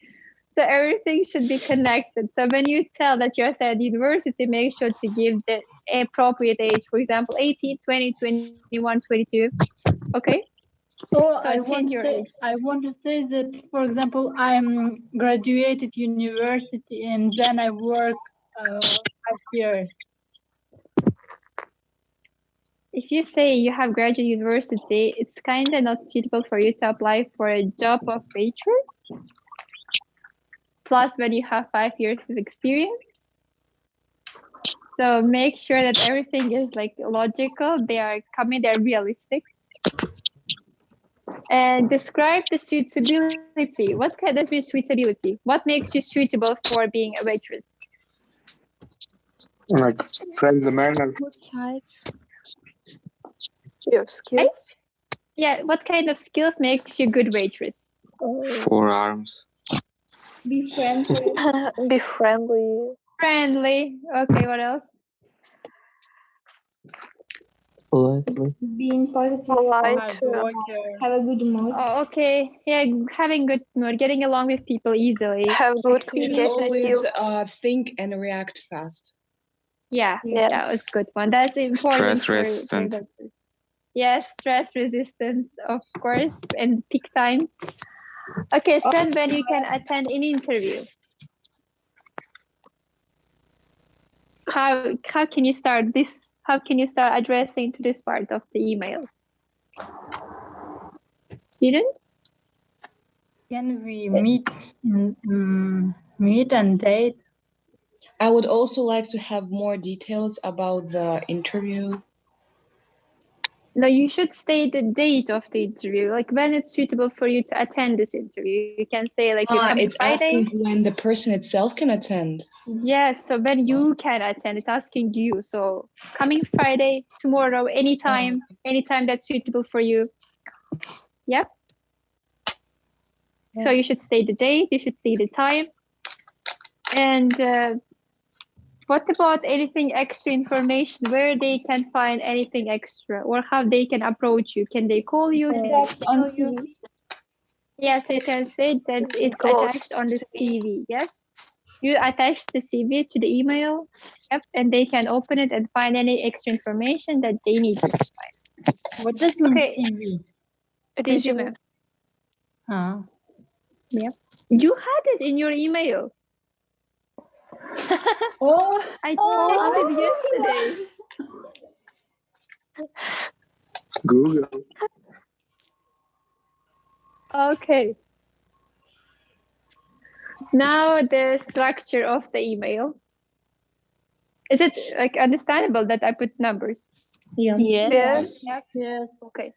So everything should be connected. So when you tell that you're studying at the university, make sure to give the appropriate age. For example, 18, 20, 21, 22. Okay? Oh, So I want to say that, for example, I'm graduated university and then I work 5 years. If you say you have graduated university, it's kind of not suitable for you to apply for a job of waitress. Plus, when you have 5 years of experience. So make sure that everything is like logical. They're realistic. And describe the suitability. What kind of suitability? What makes you suitable for being a waitress? Like friendly manner. What type? Your skills? Yeah, what kind of skills makes you a good waitress? Forearms. Be friendly. Be friendly. Friendly. Okay, what else? Politely. Being positive. Polite. Have a good mood. Oh, okay. Yeah, having good mood, getting along with people easily. Have good You should communication always skills. think and react fast. Yeah, Yes. that was a good one. That's important. Stress resistant. Yes, stress resistance, of course, and peak time. Okay, so when you can attend an interview. How can you start this? How can you start addressing to this part of the email? Students? Can we meet and date? I would also like to have more details about the interview. No, you should state the date of the interview, like when it's suitable for you to attend this interview. You can say like you're coming It's Friday. asking when the person itself can attend. Yes, so when you can attend, it's asking you. So coming Friday, tomorrow, anytime that's suitable for you. Yep. So you should state the date, you should state the time. And what about anything extra information, where they can find anything extra or how they can approach you? Can they call you? Can they email you? Yes, you can say that it's attached on the CV. Yes, you attach the CV to the email. Yep, and they can open it and find any extra information that they need to find. What does mean CV? Resume. Yep. You had it in your email. I checked it yesterday. Google. Okay. Now the structure of the email. Is it like understandable that I put numbers? Yeah. Yes. Yes. Okay.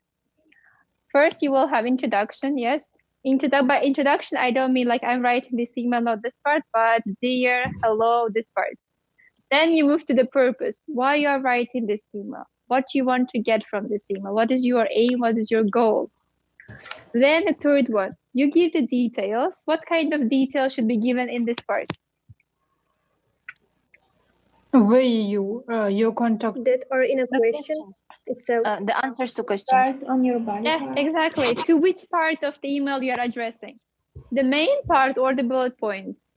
First, you will have introduction. Yes. By introduction, I don't mean like I'm writing this email, not this part, but dear, hello, this part. Then you move to the purpose. Why you are writing this email? What you want to get from this email? What is your aim? What is your goal? Then the third one, you give the details. What kind of details should be given in this part? Where you contact That are in a question itself. The answers to questions. On your body. Yeah, exactly. To which part of the email you are addressing? The main part or the bullet points?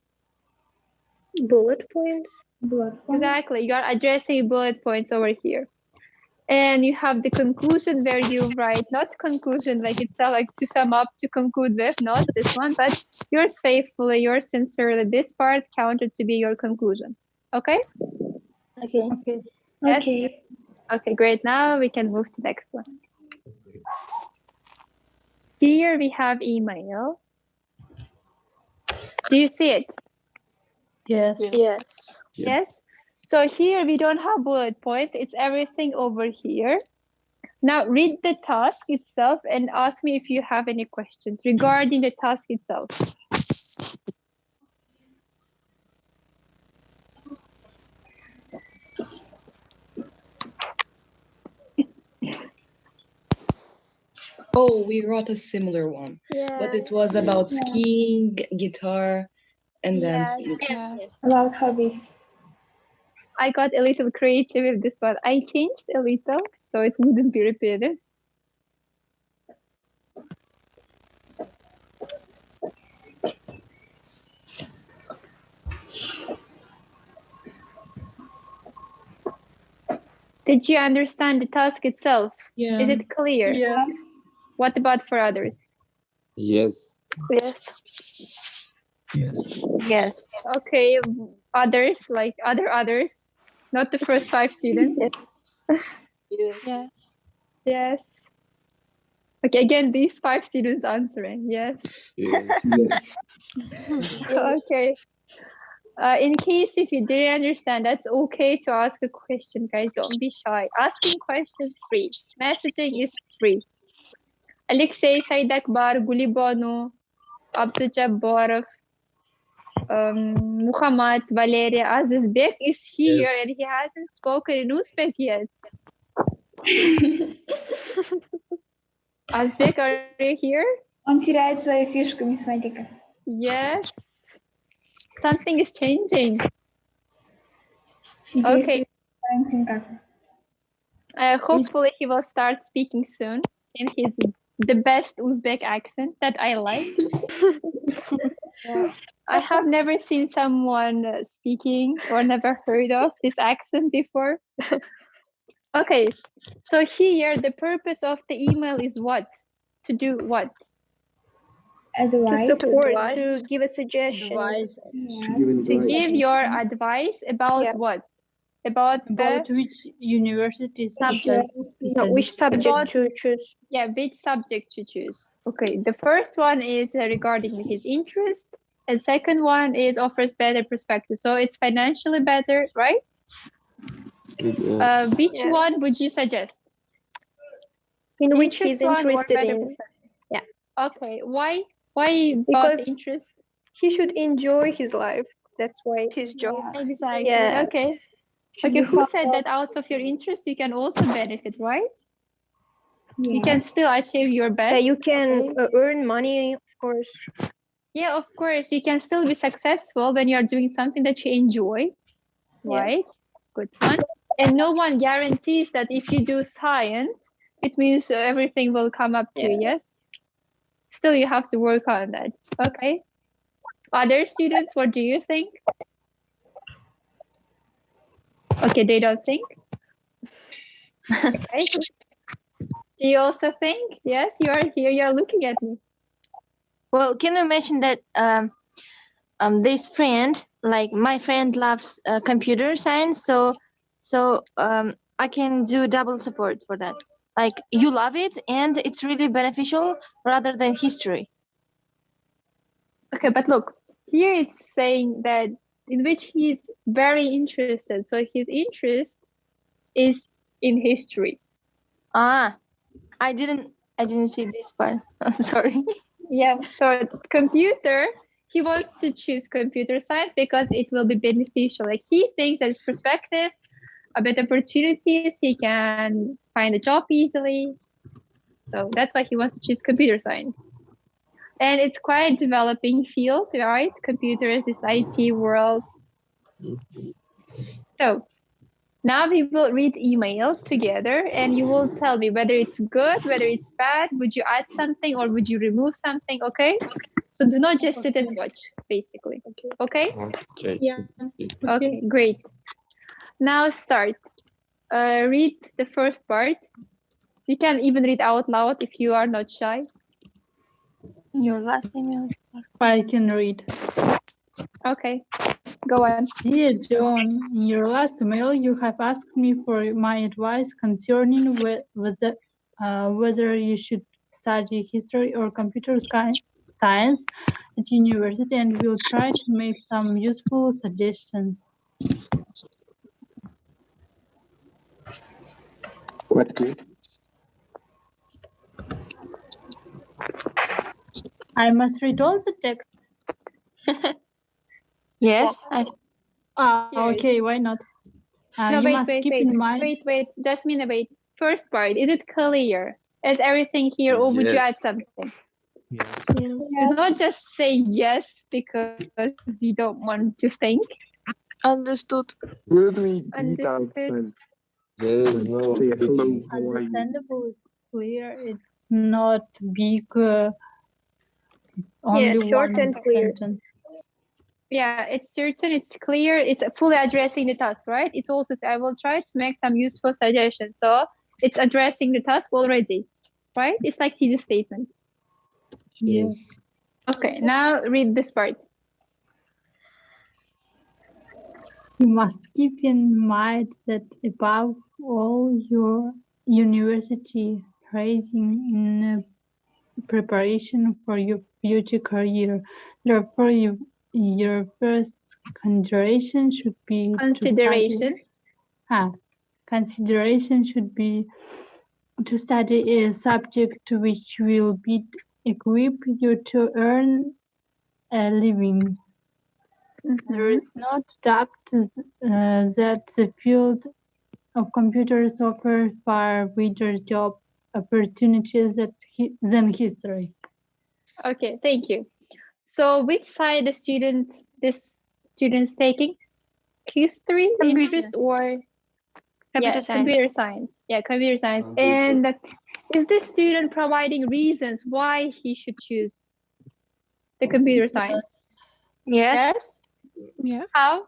Bullet points. Exactly. You are addressing bullet points over here. And you have the conclusion where you write, not conclusion like itself, like to sum up, to conclude with, not this one, but yours faithfully, yours sincerely, this part counted to be your conclusion. Okay? Okay. Yes? Okay, great. Now we can move to the next one. Here we have email. Do you see it? Yes. Yes. So here we don't have bullet points. It's everything over here. Now read the task itself and ask me if you have any questions regarding the task itself. Oh, we wrote a similar one. But it was about skiing, guitar, and dancing. Yes. About hobbies. I got a little creative with this one. I changed a little so it wouldn't be repeated. Did you understand the task itself? Yeah. Is it clear? Yes. What about for others? Yes. Yes. Okay, others, like others, not the first 5 students. Yes. Okay, again, these 5 students answering. Yes. Okay. In case if you didn't understand, that's okay to ask a question, guys. Don't be shy. Asking questions free. Messaging is free. Alexei, Said Akbar, Gulibano, Abdul Jabbarov, Muhammad, Valeria, Azizbek is here and he hasn't spoken in Uzbek yet. Azbek, are you here? Он теряет свою фишку, смотри-ка. Yes. Something is changing. Okay. Hopefully he will start speaking soon in his the best Uzbek accent that I like. I have never seen someone speaking or never heard of this accent before. Okay, so here the purpose of the email is what? To do what? Advice. To support, to give a suggestion. To give your advice about what? About which university subject? No, which subject to choose? Yeah, which subject to choose. Okay, the first one is regarding his interest, and second one is offers better perspective. So it's financially better, right? Which one would you suggest? in which he's Interest one or interested better in. perspective? Yeah. Okay. Why about Because interest? he should enjoy his life. That's why. His job. Exactly. Yeah. Okay. Should Okay. be Who said followed. that out of your interest you can also benefit, right? You Yeah. can still achieve your best. Yeah, you can Okay. earn money, of course. Yeah, of course. You can still be successful when you are doing something that you enjoy, Yeah. right? Good one. And no one guarantees that if you do science, it means everything will come up to you, yes? Still, you have to work on that. Okay. Other students, what do you think? Okay, they don't think. Okay. Do you also think? Yes, you are here. You are looking at me. Well, can you mention that this friend, like my friend loves computer science, so I can do double support for that. Like you love it and it's really beneficial rather than history. Okay, but look, here it's saying that in which he's very interested. So his interest is in history. Ah, I didn't see this part. I'm sorry. Yeah, so computer, he wants to choose computer science because it will be beneficial. Like he thinks that it's perspective, a better opportunities, he can find a job easily. So that's why he wants to choose computer science. And it's quite a developing field, right? Computers, this IT world. So now we will read email together and you will tell me whether it's good, whether it's bad, would you add something or would you remove something, okay? So do not just sit and watch, basically. Okay? Okay. Yeah. Okay, great. Now start. Read the first part. You can even read out loud if you are not shy. Your last email. I can read. Okay, go on. Dear John, in your last mail, you have asked me for my advice concerning whether you should study history or computer science at university, and will try to make some useful suggestions. What good? I must read all the text. Yes. Okay, why not? No, You must keep in mind. Wait, Jasmine, wait. First part, is it clear? Is everything here, or would you Yes. add something? Yes. Do not just say yes because you don't want to think. Understood. Would we greet our Understood. friends? There is no Say hello, speaking. how are you? Understandable, it's clear. It's not big. Only short one and clear. sentence. Yeah, it's certain, it's clear, it's fully addressing the task, right? It's also, I will try to make some useful suggestions. So it's addressing the task already, right? It's like thesis statement. Yes. Okay, now read this part. You must keep in mind that above all, your university raising in preparation for your future career. Therefore, your first consideration should be consideration should be to study a subject which will be equip you to earn a living. There is no doubt that the field of computers offers far wider job opportunities than history. Okay, thank you. So which side this student's taking? History, interest, or Computer science. computer science. Yeah, computer science. And is the student providing reasons why he should choose the computer science? Yes. Yeah. How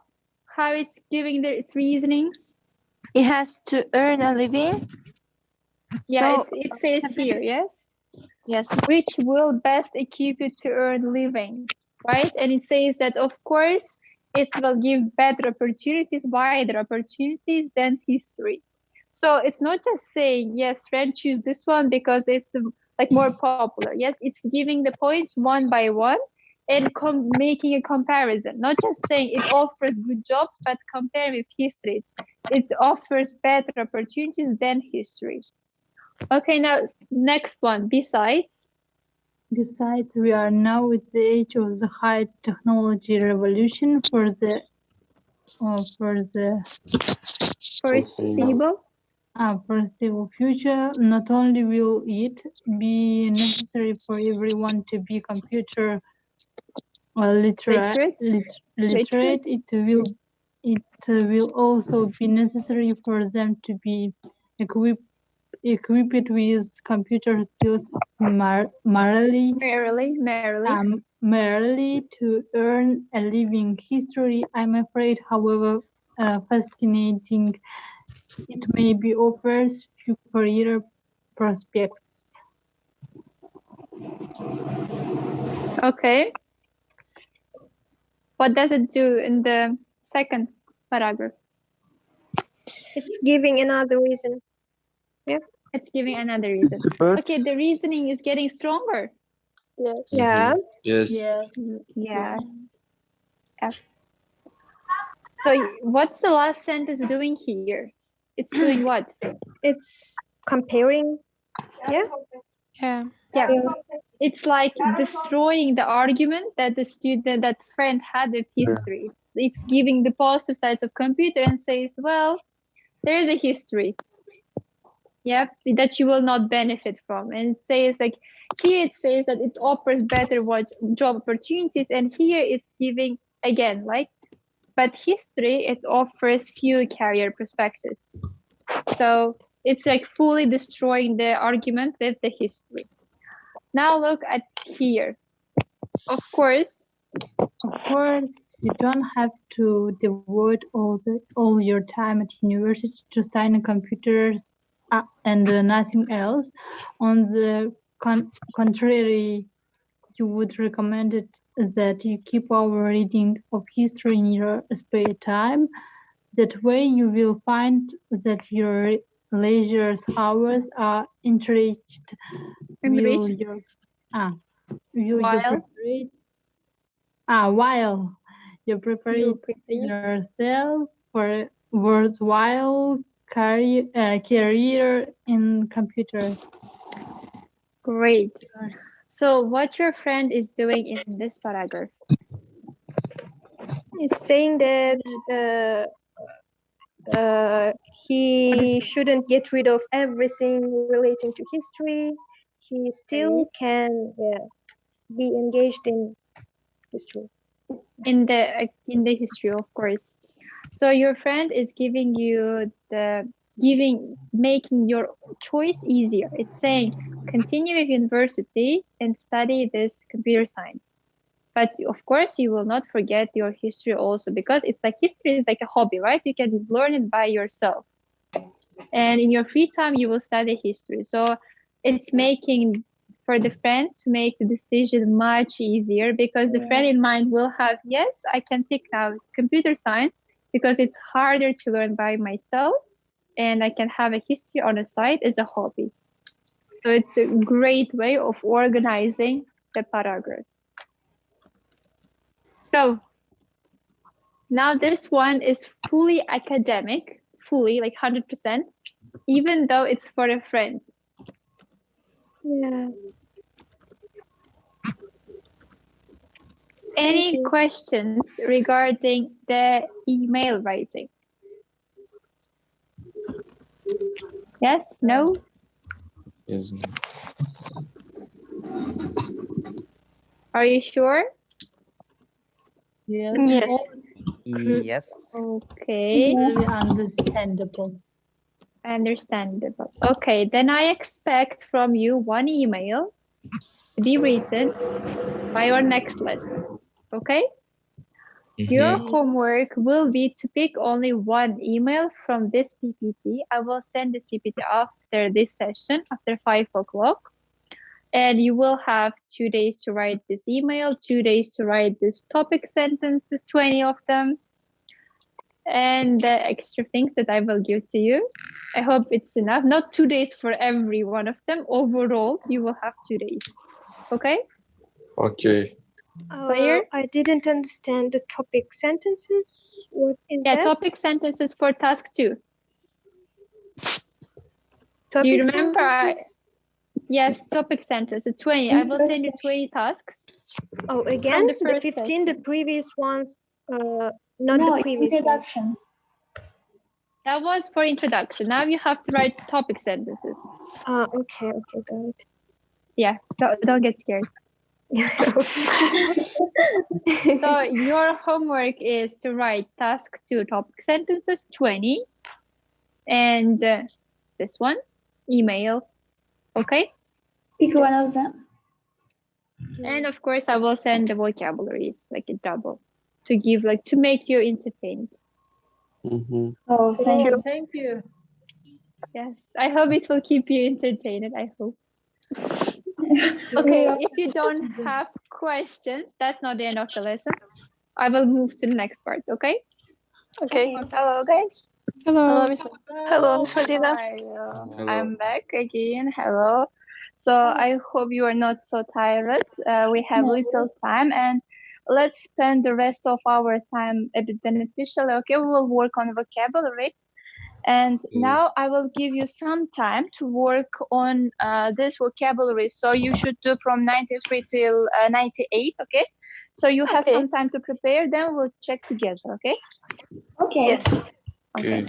it's giving its reasonings? It has to earn a living. Yeah, So, it says here, yes? yes. Which will best equip you to earn living, right? And it says that, of course, it will give better opportunities, wider opportunities than history. So it's not just saying, yes, friend, choose this one because it's like more popular. Yes, it's giving the points one by one and making a comparison. Not just saying it offers good jobs, but compare with history. It offers better opportunities than history. Okay, now next one. Besides, we are now at the age of the high technology revolution for the foreseeable future. Not only will it be necessary for everyone to be computer literate, it will also be necessary for them to be equipped with computer skills merely to earn a living. History, I'm afraid, however fascinating it may be, offers few career prospects. Okay. What does it do in the second paragraph? It's giving another reason. Yeah. It's giving another reason. Okay, the reasoning is getting stronger. Yes. Yeah. Yes. Yes. So what's the last sentence doing here? It's doing what? It's comparing. Yeah. It's like destroying the argument that that friend had with history. It's giving the positive sides of computer and says, well, there is a history. That you will not benefit from. And it says like, here it says that it offers better job opportunities, and here it's giving again but history, it offers few career perspectives. So it's like fully destroying the argument with the history. Now look at here. Of course, you don't have to devote all your time at university to studying computers and nothing else. On the contrary, you would recommend it that you keep our reading of history in your spare time. That way you will find that your leisure hours are enriched. While you prepare yourself for a worthwhile career in computers. Great. So what your friend is doing in this paragraph? It's saying that he shouldn't get rid of everything relating to history. He still can be engaged in history. In the history, of course. So your friend is giving you making your choice easier. It's saying continue with university and study this computer science. But of course, you will not forget your history also, because it's like history is like a hobby, right? You can learn it by yourself. And in your free time, you will study history. So it's making for the friend to make the decision much easier, because the friend in mind will have, yes, I can pick now computer science because it's harder to learn by myself, and I can have a history on the side as a hobby. So it's a great way of organizing the paragraphs. So now this one is fully academic, fully like 100%, even though it's for a friend. Yeah. Any questions regarding the email writing? Yes? No? Yes. Are you sure? Yes. Yes. Okay. Understandable. Understandable. Okay, then I expect from you one email to be written by your next lesson. Okay? Your homework will be to pick only one email from this PPT. I will send this PPT after this session, after 5 o'clock. And you will have 2 days to write this email, 2 days to write this topic sentences, 20 of them, and the extra things that I will give to you. I hope it's enough. Not 2 days for every one of them. Overall, you will have 2 days. Okay? Okay. Clear? I didn't understand the topic sentences. What is that? Topic sentences for task 2. Do you Topic remember? sentences? Yes, topic sentences. 20. I will send you 20 tasks. Oh, again, the the first 15, the session. previous ones, not No, the it's previous ones. introduction. That was for introduction. Now you have to write topic sentences. Okay, got it. Yeah, don't get scared. So your homework is to write task 2 topic sentences 20, and this one email. Okay. Pick one of them. And of course, I will send the vocabularies like a double to give to make you entertained. Oh, thank you. Thank you. Yes, I hope it will keep you entertained. I hope. Okay, if you don't have questions, that's not the end of the lesson. I will move to the next part. Okay. Okay. Hello, guys. Hello. Hello, Miss Madina. Hello. I'm back again. Hello. So I hope you are not so tired. We have little time, and let's spend the rest of our time a bit beneficially. Okay, we will work on vocabulary. And now I will give you some time to work on this vocabulary. So you should do from 93 till 98, okay? So you have some time to prepare, then we'll check together, okay? Okay. Yes. Okay.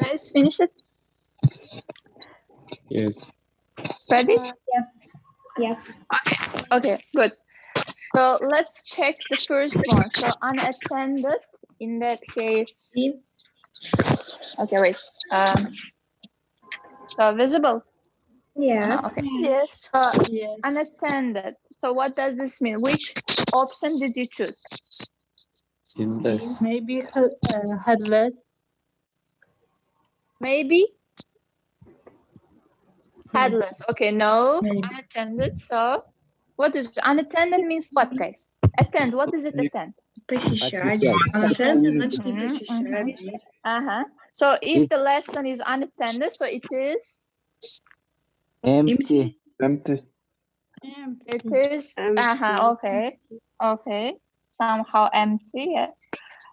Guys, finish it? Yes. Ready? Yes. Yes. Okay, good. So let's check the first one. So unattended, in that case. Okay, wait. So visible? Yes. Okay. Yes. Yes. Unattended. So what does this mean? Which option did you choose? Headless. Maybe headless. Maybe? Headless. Okay, no. Maybe. Unattended. So what is unattended means what, guys? Attend. What is it attend? Посещать. Unattended, значит не посещать. So if the lesson is unattended, so it is Empty. Empty. it is okay. Somehow empty. Yeah.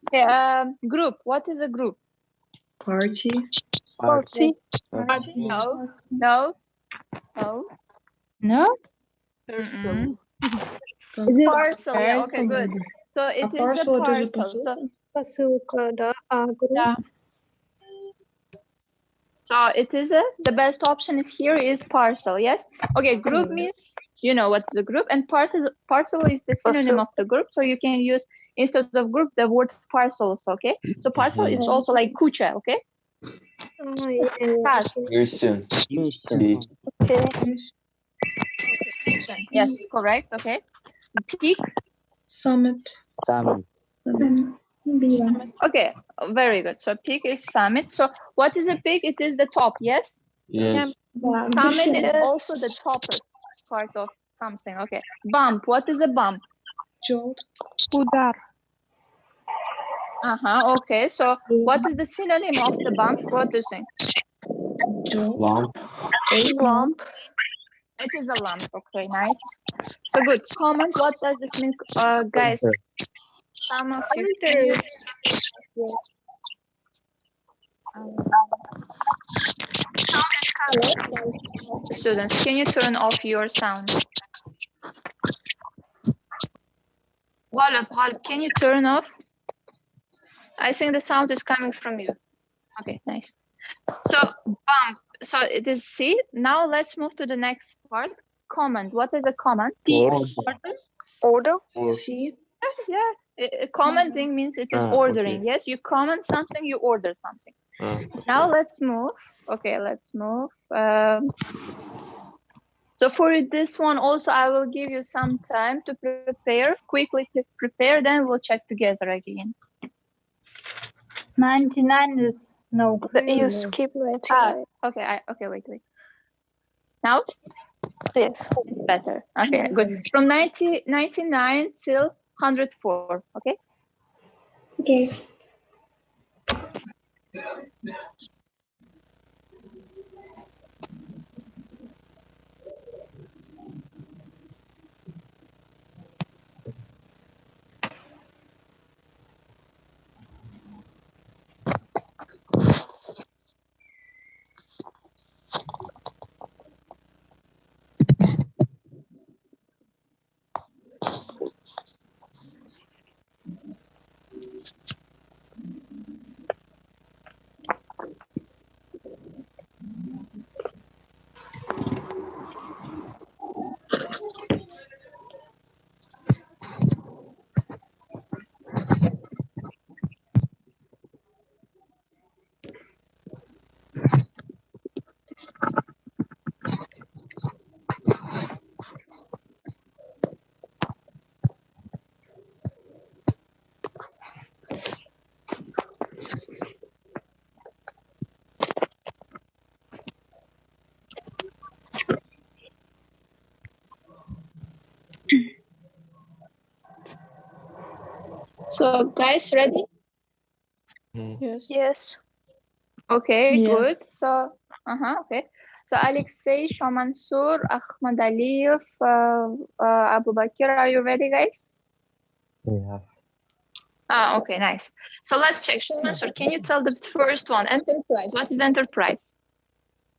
Okay, group. What is a group? Party. Party. Party. No. No? Is it parcel? Yeah, okay, good. So it is a parcel. Посылка, да, group. So it is the best option here is parcel, yes? Okay, group means, you know what is a group, and parcel is the synonym of the group, so you can use, instead of group, the word parcels, okay? So parcel is also like kucha, okay? Fast. Mission. Yes, correct, okay. Peak. Summit. Okay, very good. So peak is summit. So what is a peak? It is the top, yes? Yes. Summit is also the topest part of something. Okay. Bump. What is a bump? Jolt. Udar. Okay. So what is the synonym of the bump? What do you think? Jolt. Lump. Lump. It is a lump. Okay, nice. So good. Comment. What does this mean, guys? Some of you can use students, can you turn off your sound? Ghalib, can you turn off? I think the sound is coming from you. Okay, nice. So bump. So it is C. Now let's move to the next part. Command. What is a command? Order. C. Yeah. Commenting means it is ordering. Okay. Yes, you comment something, you order something. Now let's move. Okay, let's move. So for this one also, I will give you some time to prepare. Quickly prepare, then we'll check together again. 99 is no. You skip 99. Okay. Okay. Wait. Now? Yes. It's better. Okay, good. From 99 till 104. Okay. Okay. So guys, ready? Yes. Yes. Okay, Yes. good. So, okay. So Alexei, Shamansur, Ahmad Aliyev, Abu Bakr, are you ready, guys? Yeah. Okay, nice. So let's check. Shamansur, can you tell the first one? Enterprise. What is enterprise?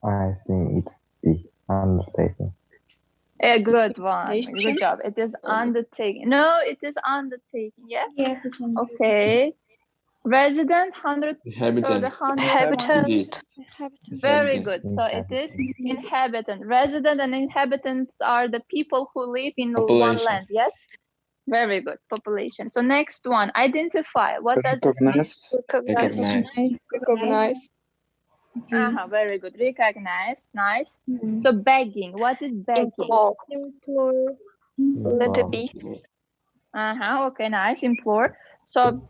I think it's the undertaking. A good one. Good job. It is undertaking. No, it is undertaking. Yeah. Yes, it's undertaking. Okay. Resident 100. Inhabitant. So the 100. Inhabitant. Very good. So it is inhabitant. Resident and inhabitants are the people who live in one Population. land. Yes. Very good. Population. So next one. Identify. What does this mean? Recognize. Recognize. Very good. Recognize. Nice. So begging. What is begging? Implore. Letter B. Okay, nice. Implore. So,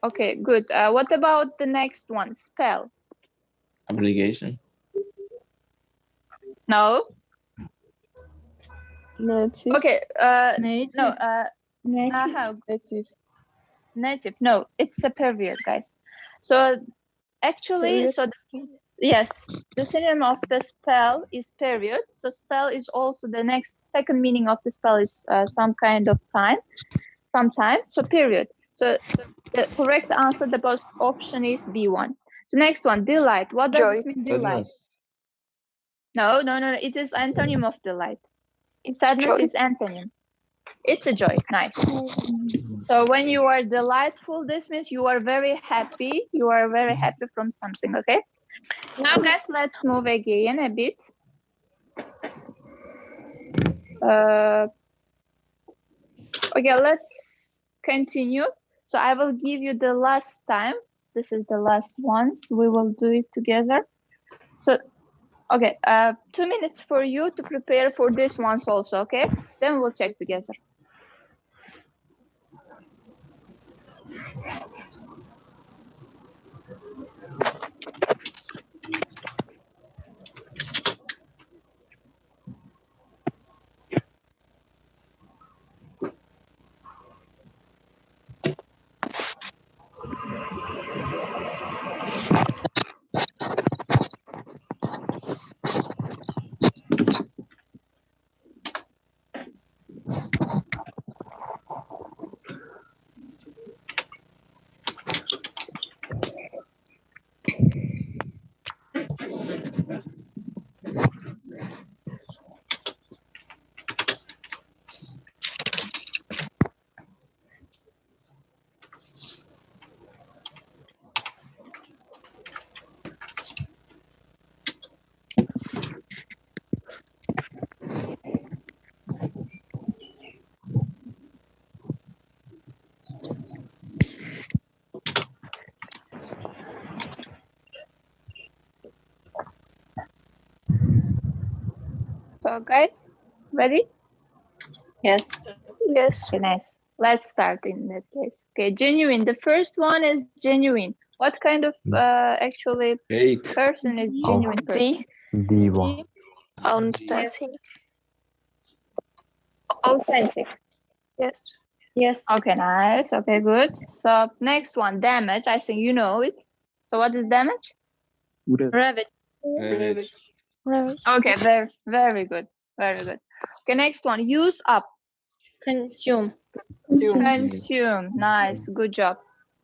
okay, good. What about the next one? Spell. Obligation. No. Native. Okay. Native. No. Native. Native. No, it's a period, guys. So actually, yes, the synonym of the spell is period. So spell is also the second meaning of the spell is some kind of time, sometime. So period. So the correct answer, the both option is B1. So next one, delight. What does this mean, delight? No. It is antonym of delight. Sadness is antonym. It's a joy. Nice. So when you are delightful, this means you are very happy. You are very happy from something. Okay. Now, guys, let's move again a bit. Okay, let's continue. So I will give you the last time. This is the last ones. We will do it together. So, okay, 2 minutes for you to prepare for this ones also, okay? Then we'll check together. So guys, ready? Yes. Yes. Okay, nice. Let's start in that case. Okay, genuine. The first one is genuine. What kind of actually Fake. person is genuine person? D1. Authentic. Authentic. Yes. Yes. Okay, nice. Okay, good. So next one, damage. I think you know it. So what is damage? Rabbit. Ravage. Okay, very good. Very good. Okay, next one, use up. Consume. Consume. Nice. Good job.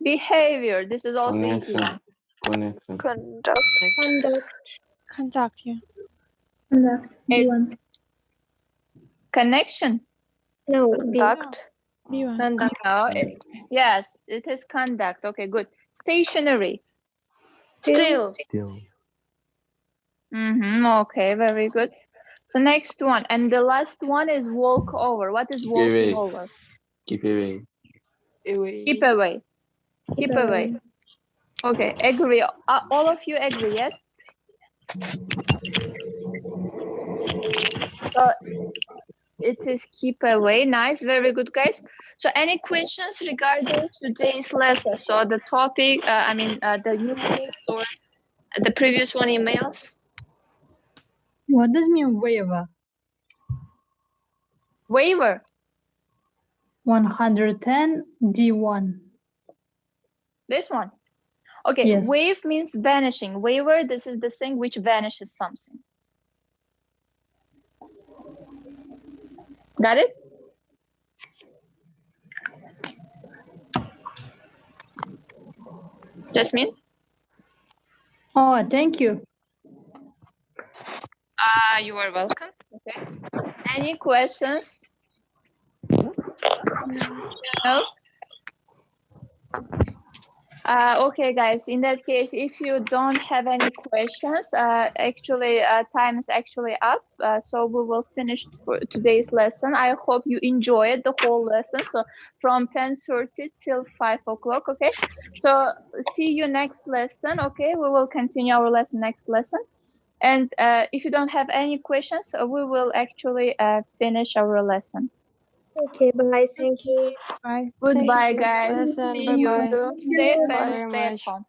Behavior. This is also easy Connection. one. Connection. Conduct. Conduct, yeah. It, connection. No, conduct. Conduct. No, yes, it is conduct. Okay, good. Stationary. Still. Still. Okay, very good. So next one, and the last one is walk over. What is walking away. over? Keep away. Keep away. Keep away. Okay, agree. All of you agree, yes? So it is keep away. Nice, very good, guys. So any questions regarding today's lesson? So the topic, the units or the previous one emails? What does mean waiver? Waiver. 110 D1. This one. Okay, Yes. wave means vanishing. Waiver, this is the thing which vanishes something. Got it? Jasmine? Oh, thank you. You are welcome. Okay. Any questions? No? Okay, guys, in that case, if you don't have any questions, actually, time is actually up. So we will finish for today's lesson. I hope you enjoyed the whole lesson. So from 10:30 till 5 o'clock, okay? So see you next lesson, okay? We will continue our lesson next lesson. And if you don't have any questions, we will actually finish our lesson. Okay, bye. Thank you. Bye. Goodbye, Thank you. guys. Lesson. See you. Bye-bye. Safe Thank you and very stay at much. home.